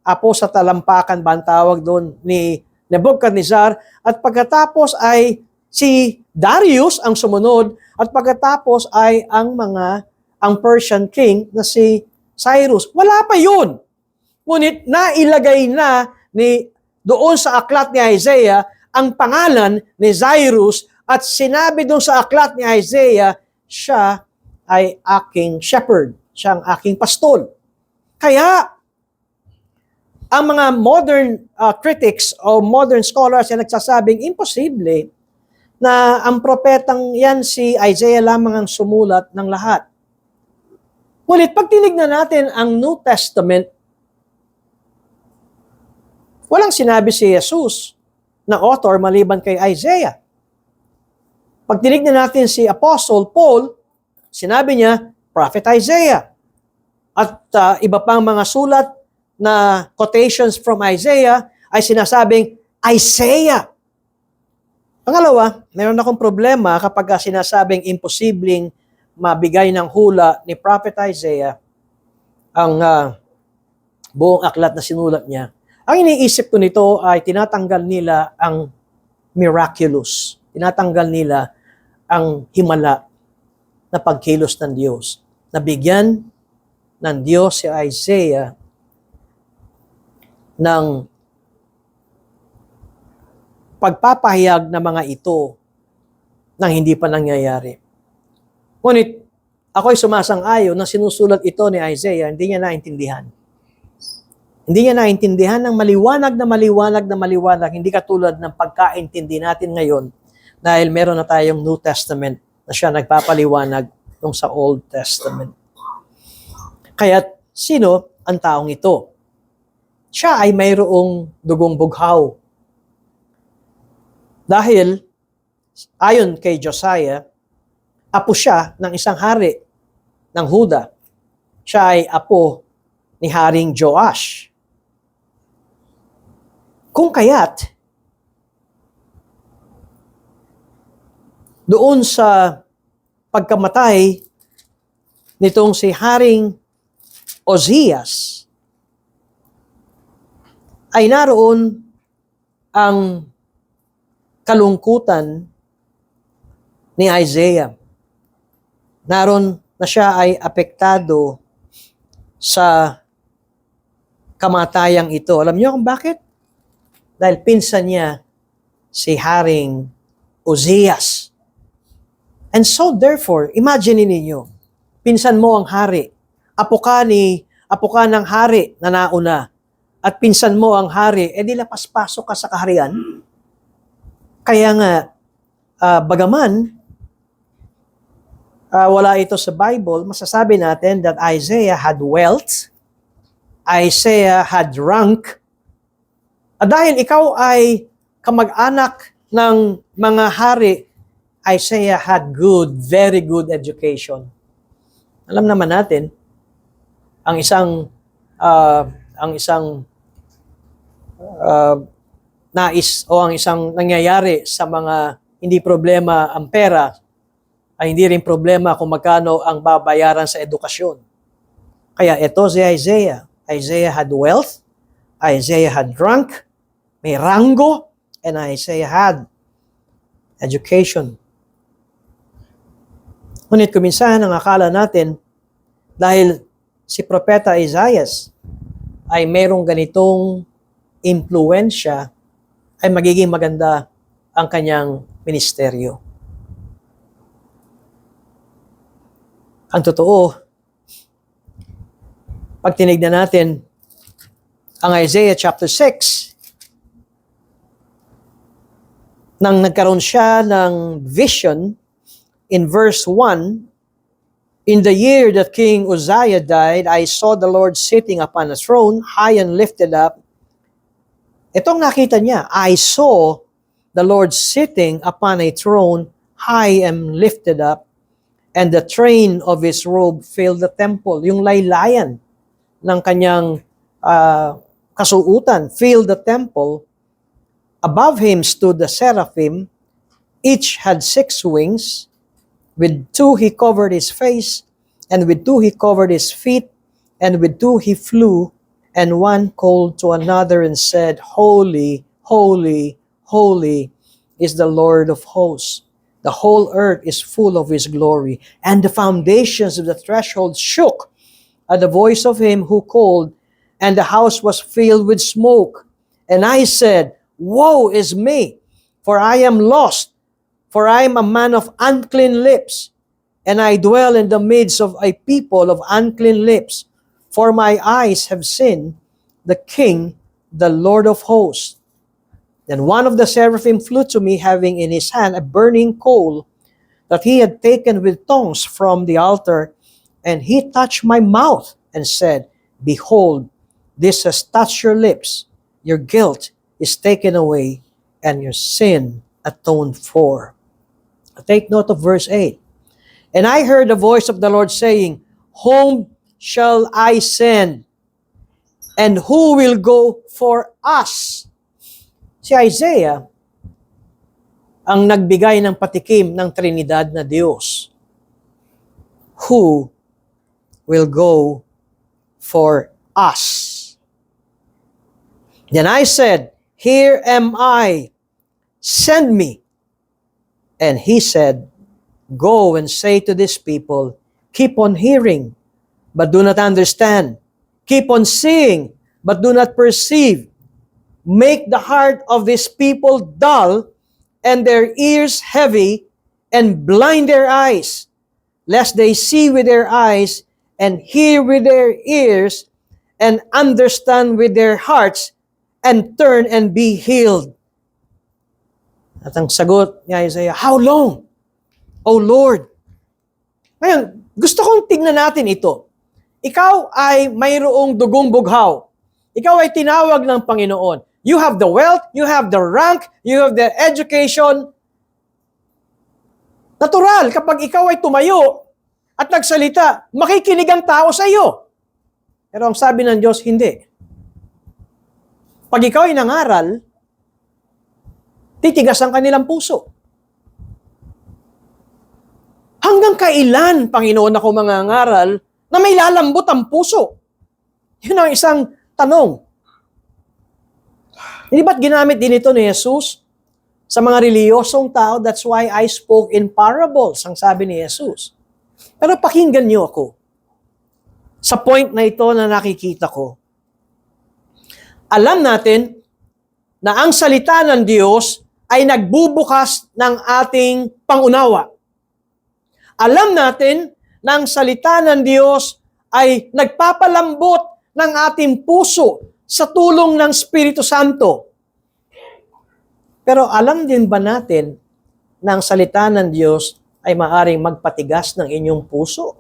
Apo sa talampakan ba ang tawag doon ni Nebuchadnezzar, at pagkatapos ay si Darius ang sumunod, at pagkatapos ay ang Persian king na si Cyrus. Wala pa yun. Ngunit nailagay na doon sa aklat ni Isaiah ang pangalan ni Cyrus at sinabi doon sa aklat ni Isaiah, siya ay aking shepherd, siya ang aking pastol. Kaya, ang mga modern critics o modern scholars ay nagsasabing imposible na ang propetang yan si Isaiah lamang ang sumulat ng lahat. Ngunit pag tinignan natin ang New Testament, walang sinabi si Jesus na author maliban kay Isaiah. Pag tinignan natin si Apostle Paul, sinabi niya, Prophet Isaiah. At iba pang mga sulat na quotations from Isaiah ay sinasabing Isaiah. Pangalawa, mayroon akong problema kapag sinasabing imposibleng mabigay ng hula ni Prophet Isaiah ang buong aklat na sinulat niya. Ang iniisip ko nito ay tinatanggal nila ang miraculous. Tinatanggal nila ang himala na pagkilos ng Diyos. Nabigyan ng Diyos si Isaiah ng pagpapahayag na mga ito nang hindi pa nangyayari. Ngunit ako'y sumasang-ayon na sinusulat ito ni Isaiah, hindi niya naintindihan. Hindi niya naintindihan ng maliwanag na maliwanag, hindi katulad ng pagkaintindi natin ngayon dahil meron na tayong New Testament na siya nagpapaliwanag nung sa Old Testament. Kaya sino ang taong ito? Siya ay mayroong dugong bughaw. Dahil ayon kay Josiah, apo siya ng isang hari ng Huda. Siya ay apo ni Haring Joash. Kung kaya't, doon sa pagkamatay nitong si Haring Ozias, ay naroon ang kalungkutan ni Isaiah. Naroon na siya ay apektado sa kamatayang ito. Alam niyo kung bakit? Dahil pinsan niya si Haring Ozias. And so therefore, imagine ninyo, pinsan mo ang hari, apo ka ng hari na nauna, at pinsan mo ang hari, di lapas-pasok ka sa kaharian. Kaya nga, bagaman, wala ito sa Bible, masasabi natin that Isaiah had wealth, Isaiah had rank, at dahil ikaw ay kamag-anak ng mga hari, Isaiah had very good education. Alam naman natin, ang isang nais o ang isang nangyayari sa mga hindi problema ang pera, ay hindi rin problema kung magkano ang babayaran sa edukasyon. Kaya ito si Isaiah. Isaiah had wealth, Isaiah had rank, may ranggo, and Isaiah had education. Ngunit kuminsan ang akala natin, dahil si Propeta Isaiah ay mayroong ganitong impluensya, ay magiging maganda ang kanyang ministeryo. Ang totoo, pag tinignan natin ang Isaiah chapter 6, nang nagkaroon siya ng vision, in verse 1, in the year that King Uzziah died, I saw the Lord sitting upon a throne, high and lifted up. Itong nakita niya, I saw the Lord sitting upon a throne, high and lifted up, and the train of his robe filled the temple. Yung laylayan ng kanyang kasuutan filled the temple. Above him stood the seraphim, each had 6 wings. With 2 he covered his face, and with 2 he covered his feet, and with 2 he flew, and one called to another and said, Holy, holy, holy is the Lord of hosts. The whole earth is full of his glory. And the foundations of the threshold shook at the voice of him who called, and the house was filled with smoke. And I said, Woe is me, for I am lost. For I am a man of unclean lips, and I dwell in the midst of a people of unclean lips. For my eyes have seen the King, the Lord of hosts. Then one of the seraphim flew to me, having in his hand a burning coal that he had taken with tongs from the altar, and he touched my mouth and said, Behold, this has touched your lips. Your guilt is taken away, and your sin atoned for. Take note of verse 8. And I heard the voice of the Lord saying, Whom shall I send? And who will go for us? Si Isaiah ang nagbigay ng patikim ng Trinidad na Diyos. Who will go for us? Then I said, Here am I, send me. And he said, Go and say to this people, keep on hearing, but do not understand. Keep on seeing, but do not perceive. Make the heart of this people dull, and their ears heavy, and blind their eyes, lest they see with their eyes, and hear with their ears, and understand with their hearts, and turn and be healed. At ang sagot ni Isaiah, How long, O Lord? Ngayon, gusto kong tingnan natin ito. Ikaw ay mayroong dugong bughaw. Ikaw ay tinawag ng Panginoon. You have the wealth, you have the rank, you have the education. Natural, kapag ikaw ay tumayo at nagsalita, makikinig ang tao sa iyo. Pero ang sabi ng Diyos, hindi. Pag ikaw ay nangaral, titigas ang kanilang puso. Hanggang kailan, Panginoon, ako mangangaral na may lalambot ang puso? Yun ang isang tanong. Hindi ba't ginamit din ito ni Jesus sa mga reliyosong tao? That's why I spoke in parables, ang sabi ni Jesus. Pero pakinggan niyo ako. Sa point na ito na nakikita ko, alam natin na ang salita ng Diyos ay nagbubukas ng ating pangunawa. Alam natin na ang salita ng Diyos ay nagpapalambot ng ating puso sa tulong ng Espiritu Santo. Pero alam din ba natin na ang salita ng Diyos ay maaring magpatigas ng inyong puso?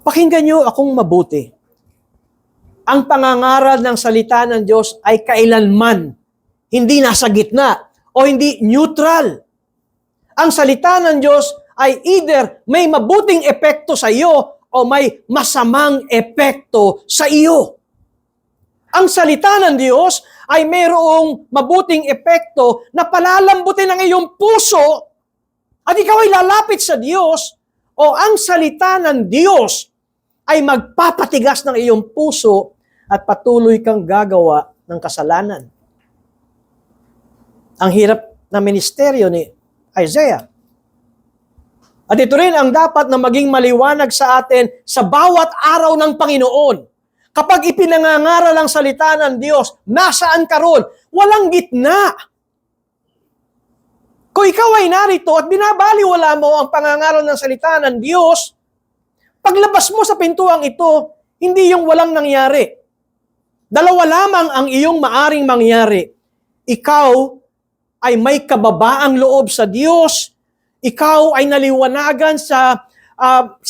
Pakinggan niyo akong mabuti. Ang pangangaral ng salita ng Diyos ay kailanman hindi nasa gitna o hindi neutral. Ang salita ng Diyos ay either may mabuting epekto sa iyo o may masamang epekto sa iyo. Ang salita ng Diyos ay mayroong mabuting epekto na palalambutin ang iyong puso at ikaw ay lalapit sa Diyos, o ang salita ng Diyos ay magpapatigas ng iyong puso at patuloy kang gagawa ng kasalanan. Ang hirap na ministeryo ni Isaiah. At ito rin ang dapat na maging maliwanag sa atin sa bawat araw ng Panginoon. Kapag ipinangangaral ang salita ng Diyos, nasaan ka ron? Walang gitna. Kung ikaw ay narito at binabaliwala mo ang pangangaral ng salita ng Diyos, paglabas mo sa pintuang ito, hindi yung walang nangyari. Dalawa lamang ang iyong maaring mangyari. Ikaw ay may kababaang loob sa Diyos. Ikaw ay naliwanagan sa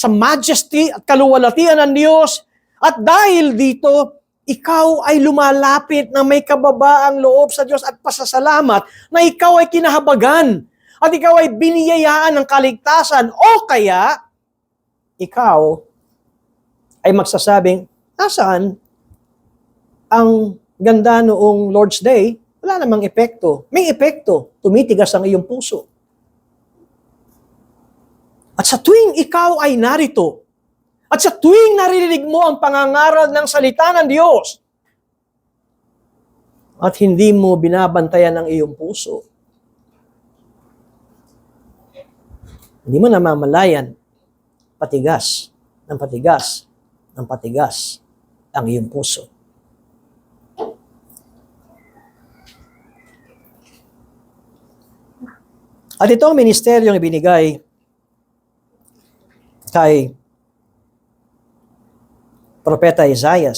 majesty at kaluwalhatian ng Diyos. At dahil dito, ikaw ay lumalapit na may kababaang loob sa Diyos at pasasalamat na ikaw ay kinahabagan at ikaw ay biniyayaan ng kaligtasan, o kaya ikaw ay magsasabing, nasaan ang ganda noong Lord's Day? Wala namang epekto. May epekto. Tumitigas ang iyong puso. At sa tuwing ikaw ay narito, at sa tuwing naririnig mo ang pangangaral ng salita ng Diyos, at hindi mo binabantayan ang iyong puso, hindi mo namamalayan, patigas, ng patigas, ng patigas ang iyong puso. At ito ang ministeryong ibinigay kay Propeta Isaiah.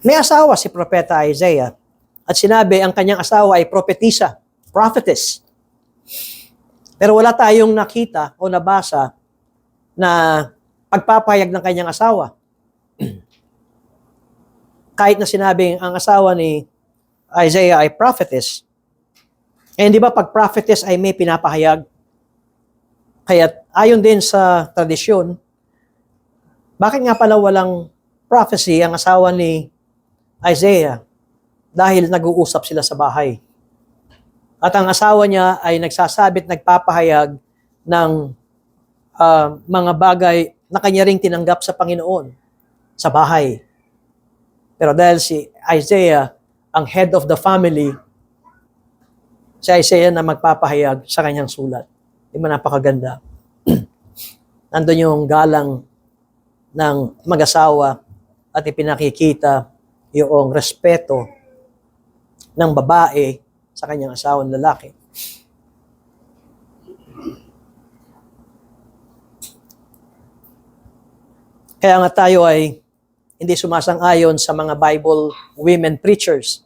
May asawa si Propeta Isaiah at sinabi ang kanyang asawa ay propetisa, prophetess. Pero wala tayong nakita o nabasa na pagpapahayag ng kanyang asawa. Kahit na sinabing ang asawa ni Isaiah ay prophetess. Eh, di ba pag prophetess ay may pinapahayag? Kaya ayon din sa tradisyon, bakit nga pala walang prophecy ang asawa ni Isaiah? Dahil nag-uusap sila sa bahay. At ang asawa niya ay nagsasabit, nagpapahayag ng mga bagay na kanya ring tinanggap sa Panginoon sa bahay. Pero dahil si Isaiah, ang head of the family, si Isaiah na magpapahayag sa kanyang sulat. Di ba napakaganda? Nandun yung galang ng mag-asawa at ipinakikita yung respeto ng babae sa kanyang asawang lalaki. Kaya nga tayo ay hindi sumasang-ayon sa mga Bible women preachers,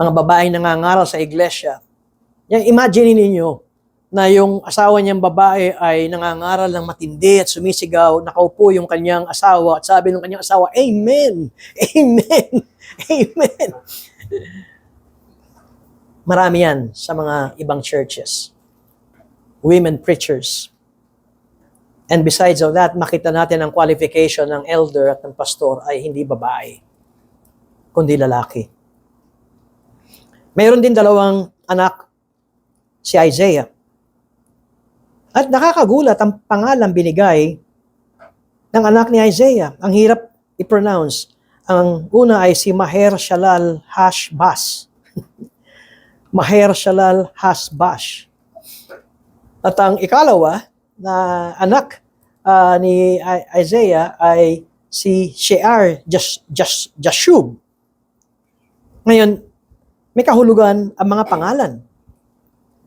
mga babaeng nangangaral sa iglesia. Imagine ninyo na yung asawa niyang babae ay nangangaral ng matindi at sumisigaw, nakaupo yung kanyang asawa at sabi ng kanyang asawa, Amen! Amen! Amen! Marami yan sa mga ibang churches. Women preachers. And besides of that, makita natin ang qualification ng elder at ng pastor ay hindi babae, kundi lalaki. Mayroon din 2 anak, si Isaiah. At nakakagulat ang pangalan binigay ng anak ni Isaiah. Ang hirap i-pronounce. Ang una ay si Maher-shalal-hash-baz. Maher-shalal-hash-baz. At ang ikalawa na anak ni Isaiah ay si Shear-jashub. Ngayon, may kahulugan ang mga pangalan.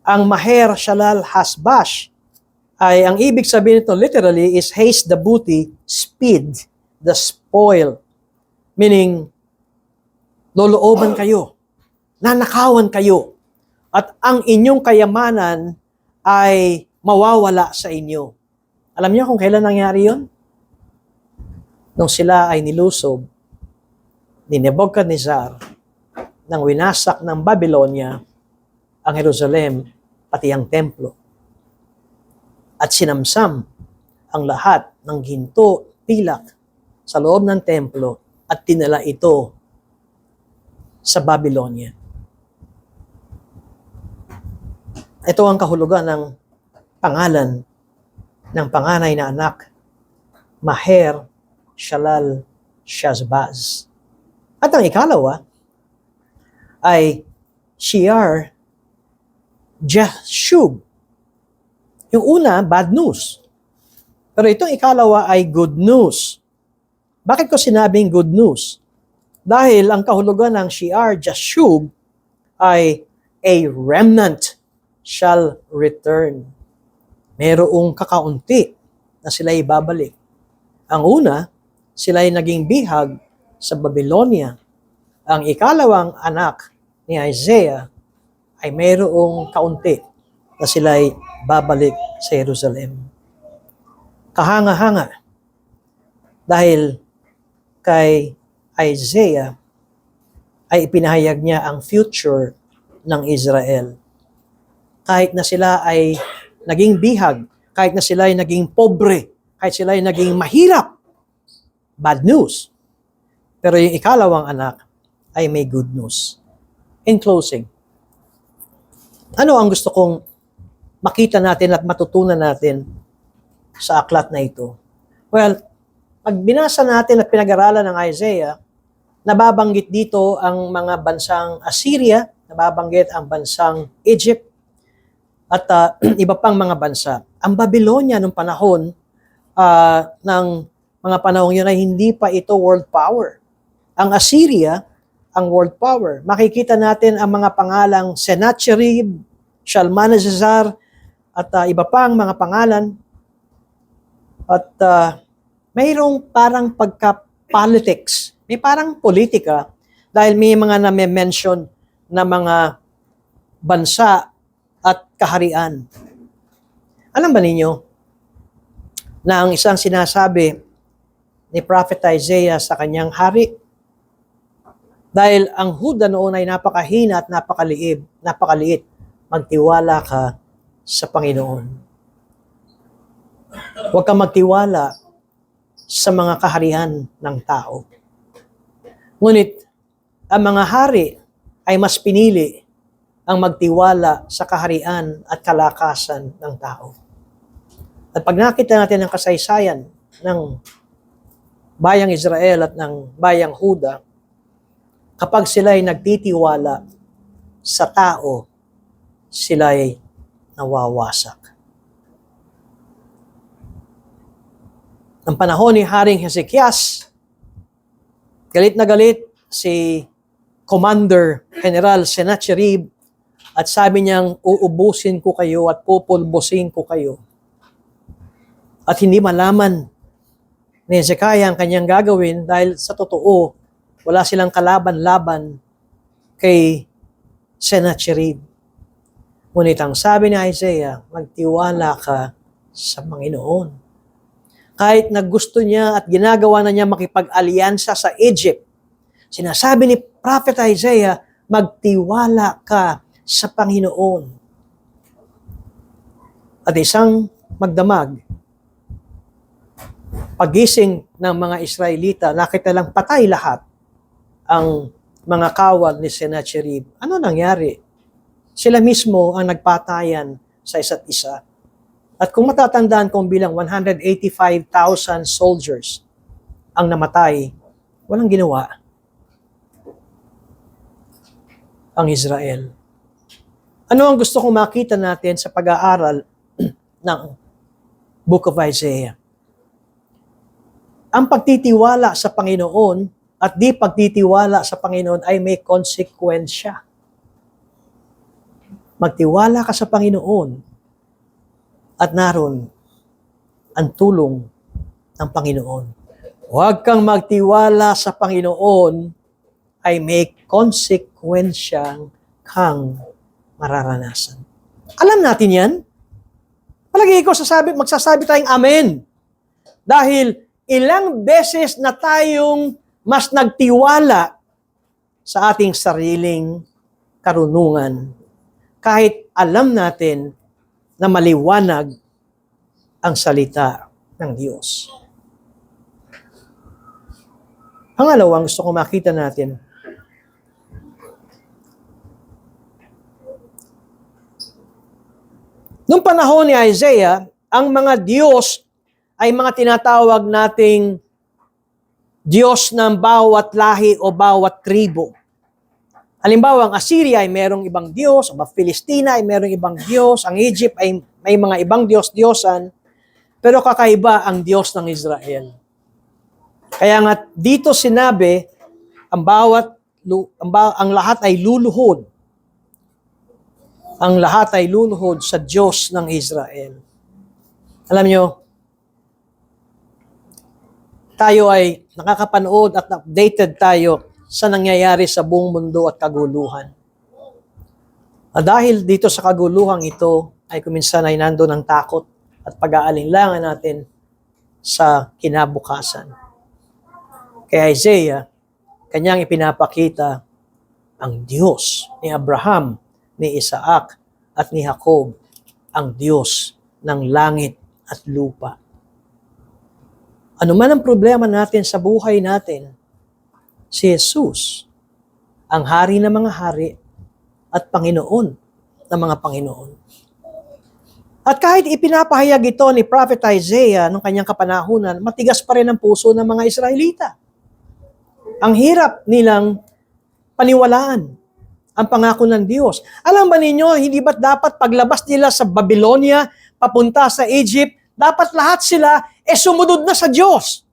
Ang Maher-shalal-hash-baz ay ang ibig sabihin nito literally is haste the booty, speed the spoil. Meaning, lolooban kayo, nanakawan kayo, at ang inyong kayamanan ay mawawala sa inyo. Alam niyo kung kailan nangyari yun? Nung sila ay nilusob ni Nebuchadnezzar nang winasak ng Babylonia ang Jerusalem pati ang templo. At sinamsam ang lahat ng ginto, pilak sa loob ng templo at tinala ito sa Babylonia. Ito ang kahulugan ng pangalan ng panganay na anak, Maher-shalal-hash-baz. At ang ikalawa ay Shear-jashub. Yung una, bad news. Pero itong ikalawa ay good news. Bakit ko sinabing good news? Dahil ang kahulugan ng Shear-jashub ay a remnant shall return. Merong kakaunti na sila ibabalik. Ang una, sila ay naging bihag sa Babylonia. Ang ikalawang anak ni Isaiah ay mayroong kaunti na sila ay babalik sa Jerusalem. Kahanga-hanga dahil kay Isaiah ay ipinahayag niya ang future ng Israel. Kahit na sila ay naging bihag, kahit na sila ay naging pobre, kahit sila ay naging mahirap, bad news. Pero yung ikalawang anak ay may good news. In closing, ano ang gusto kong makita natin at matutunan natin sa aklat na ito? Well, pag binasa natin at pinag-aralan ng Isaiah, nababanggit dito ang mga bansang Assyria, nababanggit ang bansang Egypt, at iba pang mga bansa. Ang Babylonia nung panahon ng mga panahong yun ay hindi pa ito world power. Ang Assyria, ang world power. Makikita natin ang mga pangalang Sennacherib, Shalmaneser, at iba pang mga pangalan. At mayroong parang pagka-politics. May parang politika dahil may mga na-mention na mga bansa at kaharian. Alam ba ninyo na ang isang sinasabi ni Prophet Isaiah sa kanyang hari? Dahil ang Huda noon ay napakahina at napakaliit. Magtiwala ka sa Panginoon. Huwag kang magtiwala sa mga kaharian ng tao. Ngunit, ang mga hari ay mas pinili ang magtiwala sa kaharian at kalakasan ng tao. At pag nakita natin ang kasaysayan ng bayang Israel at ng bayang Huda, kapag sila ay nagtitiwala sa tao, sila ay nawawasak. Ang panahon ni Haring Hezekias, galit na galit si Commander General Sennacherib at sabi niyang, uubusin ko kayo at pupulbusin ko kayo. At hindi malaman ni Hezekiah ang kanyang gagawin dahil sa totoo, wala silang kalaban-laban kay Sennacherib. Ngunit ang sabi ni Isaiah, magtiwala ka sa Panginoon. Kahit na gusto niya at ginagawa na niya makipag-alyansa sa Egypt, sinasabi ni Prophet Isaiah, magtiwala ka sa Panginoon. At isang magdamag, pagising ng mga Israelita, nakita lang patay lahat ang mga kawal ni Sennacherib. Ano nangyari? Sila mismo ang nagpatayan sa isa't isa. At kung matatandaan kong bilang 185,000 soldiers ang namatay, walang ginawa ang Israel. Ano ang gusto kong makita natin sa pag-aaral ng Book of Isaiah? Ang pagtitiwala sa Panginoon at di pagtitiwala sa Panginoon ay may konsekwensya. Magtiwala ka sa Panginoon at naroon ang tulong ng Panginoon. Huwag kang magtiwala sa Panginoon ay may konsekwensyang kang mararanasan. Alam natin yan. Palagi ko magsasabi tayong amen. Dahil ilang beses na tayong mas nagtiwala sa ating sariling karunungan kahit alam natin na maliwanag ang salita ng Diyos. Pangalawang gusto ko makita natin, noong panahon ni Isaiah, ang mga Diyos ay mga tinatawag nating Diyos ng bawat lahi o bawat tribo. Halimbawa, ang Assyria ay merong ibang Diyos, ang Filistina ay merong ibang Diyos, ang Egypt ay may mga ibang Diyos-Diyosan, pero kakaiba ang Diyos ng Israel. Kaya nga dito sinabi, ang lahat ay luluhod. Ang lahat ay luluhod sa Diyos ng Israel. Alam nyo, tayo ay nakakapanood at updated tayo sa nangyayari sa buong mundo at kaguluhan. Dahil dito sa kaguluhan ito, ay kuminsan ay nandoon ang takot at pag-aalinlangan natin sa kinabukasan. Kaya Isaiah, kanyang ipinapakita ang Diyos ni Abraham, ni Isaac, at ni Jacob, ang Diyos ng langit at lupa. Ano man ang problema natin sa buhay natin, si Jesus, ang hari ng mga hari at Panginoon ng mga Panginoon. At kahit ipinapahayag ito ni Prophet Isaiah nung kanyang kapanahunan, matigas pa rin ang puso ng mga Israelita. Ang hirap nilang paniwalaan ang pangako ng Diyos. Alam ba ninyo, hindi ba't dapat paglabas nila sa Babylonia, papunta sa Egypt, dapat lahat sila sumunod na sa Diyos.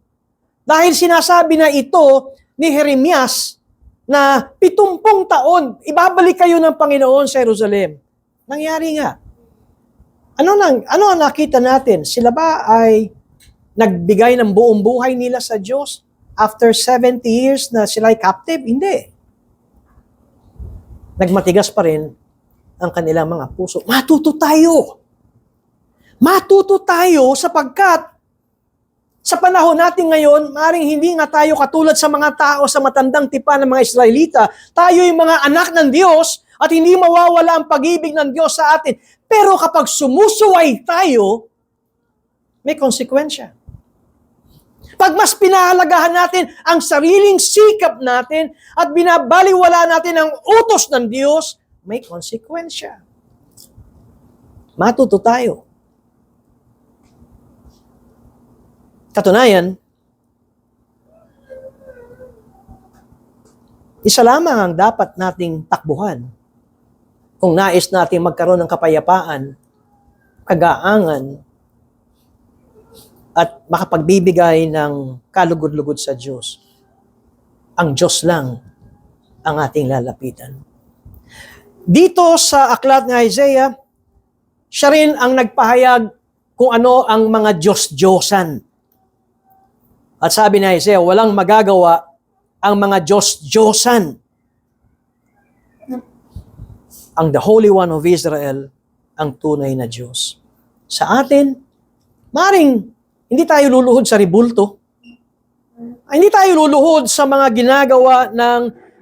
Dahil sinasabi na ito ni Jeremias na 70 taon, ibabalik kayo ng Panginoon sa Jerusalem. Nangyari nga. Ano ang nakita natin? Sila ba ay nagbigay ng buong buhay nila sa Diyos after 70 years na sila ay captive? Hindi. Nagmatigas pa rin ang kanilang mga puso. Matuto tayo. Matuto tayo sapagkat sa panahon natin ngayon, maaaring hindi nga tayo katulad sa mga tao sa matandang tipan ng mga Israelita. Tayo yung mga anak ng Diyos at hindi mawawala ang pag-ibig ng Diyos sa atin. Pero kapag sumusuway tayo, may konsekwensya. Pag mas pinahalagahan natin ang sariling sikap natin at binabaliwala natin ang utos ng Diyos, may konsekwensya. Matuto tayo. Katunayan, isa lamang ang dapat nating takbuhan kung nais nating magkaroon ng kapayapaan, kagaangan, at makapagbibigay ng kalugod-lugod sa Diyos. Ang Diyos lang ang ating lalapitan. Dito sa aklat ng Isaiah, siya rin ang nagpahayag kung ano ang mga Diyos-Diyosan. At sabi ni Isaiah, walang magagawa ang mga Diyos-Diyosan. Ang the Holy One of Israel, ang tunay na Diyos. Sa atin, maring hindi tayo luluhod sa ribulto. Hindi tayo luluhod sa mga ginagawa ng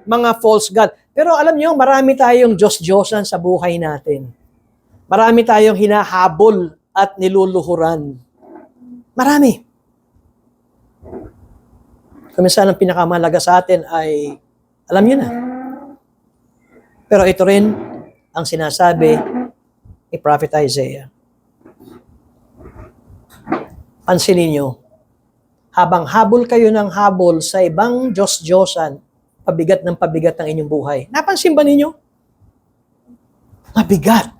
mga false god. Pero alam niyo, marami tayong Diyos-Diyosan sa buhay natin. Marami tayong hinahabol at niluluhuran. Marami. Kuminsan ang pinakamahalaga sa atin ay, alam niyo na. Pero ito rin ang sinasabi ni Prophet Isaiah. Pansinin niyo, habang habol kayo ng habol sa ibang Diyos-Diyosan, pabigat ng pabigat ng inyong buhay. Napansin ba ninyo? Mabigat.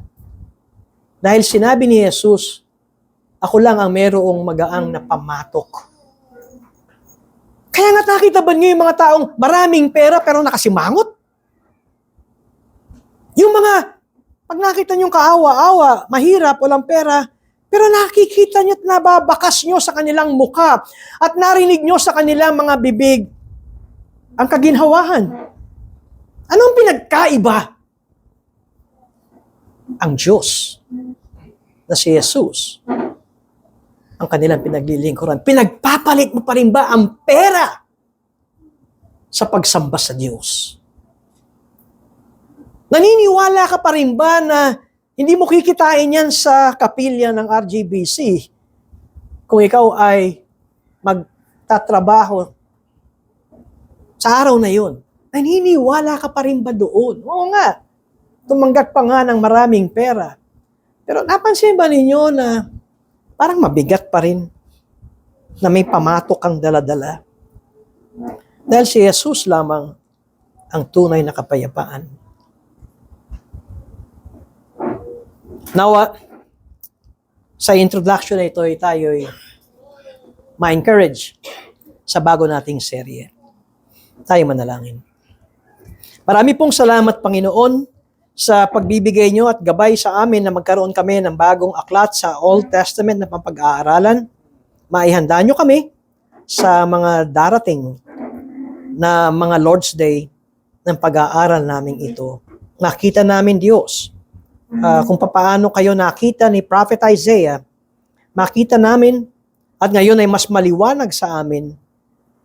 Dahil sinabi ni Jesus, ako lang ang merong magaang na pamatok. Kaya nga nakita ba niyo yung mga taong maraming pera pero nakasimangot? Yung mga, pag nakita niyo kaawa-awa, mahirap, walang pera, pero nakikita niyo at nababakas niyo sa kanilang muka at narinig niyo sa kanilang mga bibig ang kaginhawahan. Anong pinagkaiba? Ang Diyos na si Jesus ang kanilang pinaglilingkuran. Pinagpapalit mo pa rin ba ang pera sa pagsamba sa Diyos? Naniniwala ka pa rin ba na hindi mo kikitain yan sa kapilya ng RGBC kung ikaw ay magtatrabaho sa araw na yun? Naniniwala ka pa rin ba doon? Oo nga. Tumanggap pa nga ng maraming pera. Pero napansin ba ninyo na parang mabigat pa rin na may pamatok kang dala-dala? Dahil si Jesus lamang ang tunay na kapayapaan. Now, sa introduction na ito ay tayo'y ma-encourage sa bago nating serye. Tayo manalangin. Marami pong salamat, Panginoon, sa pagbibigay nyo at gabay sa amin na magkaroon kami ng bagong aklat sa Old Testament na pag-aaralan. Maihanda nyo kami sa mga darating na mga Lord's Day ng pag-aaral namin ito. Nakita namin, Diyos, kung paano kayo nakita ni Prophet Isaiah, makita namin at ngayon ay mas maliwanag sa amin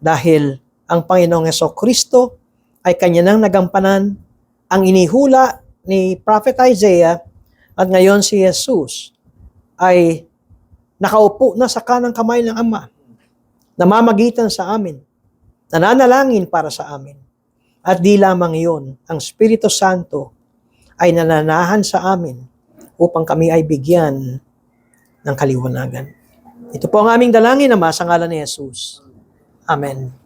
dahil ang Panginoong Jesucristo ay kanya nang nagampanan ang inihula ni Prophet Isaiah at ngayon si Jesus ay nakaupo na sa kanang kamay ng Ama, namamagitan sa amin, nananalangin para sa amin. At di lamang yun, ang Espiritu Santo ay nananahan sa amin upang kami ay bigyan ng kaliwanagan. Ito po ang aming dalangin, Ama, sa ngalan ni Jesus. Amen.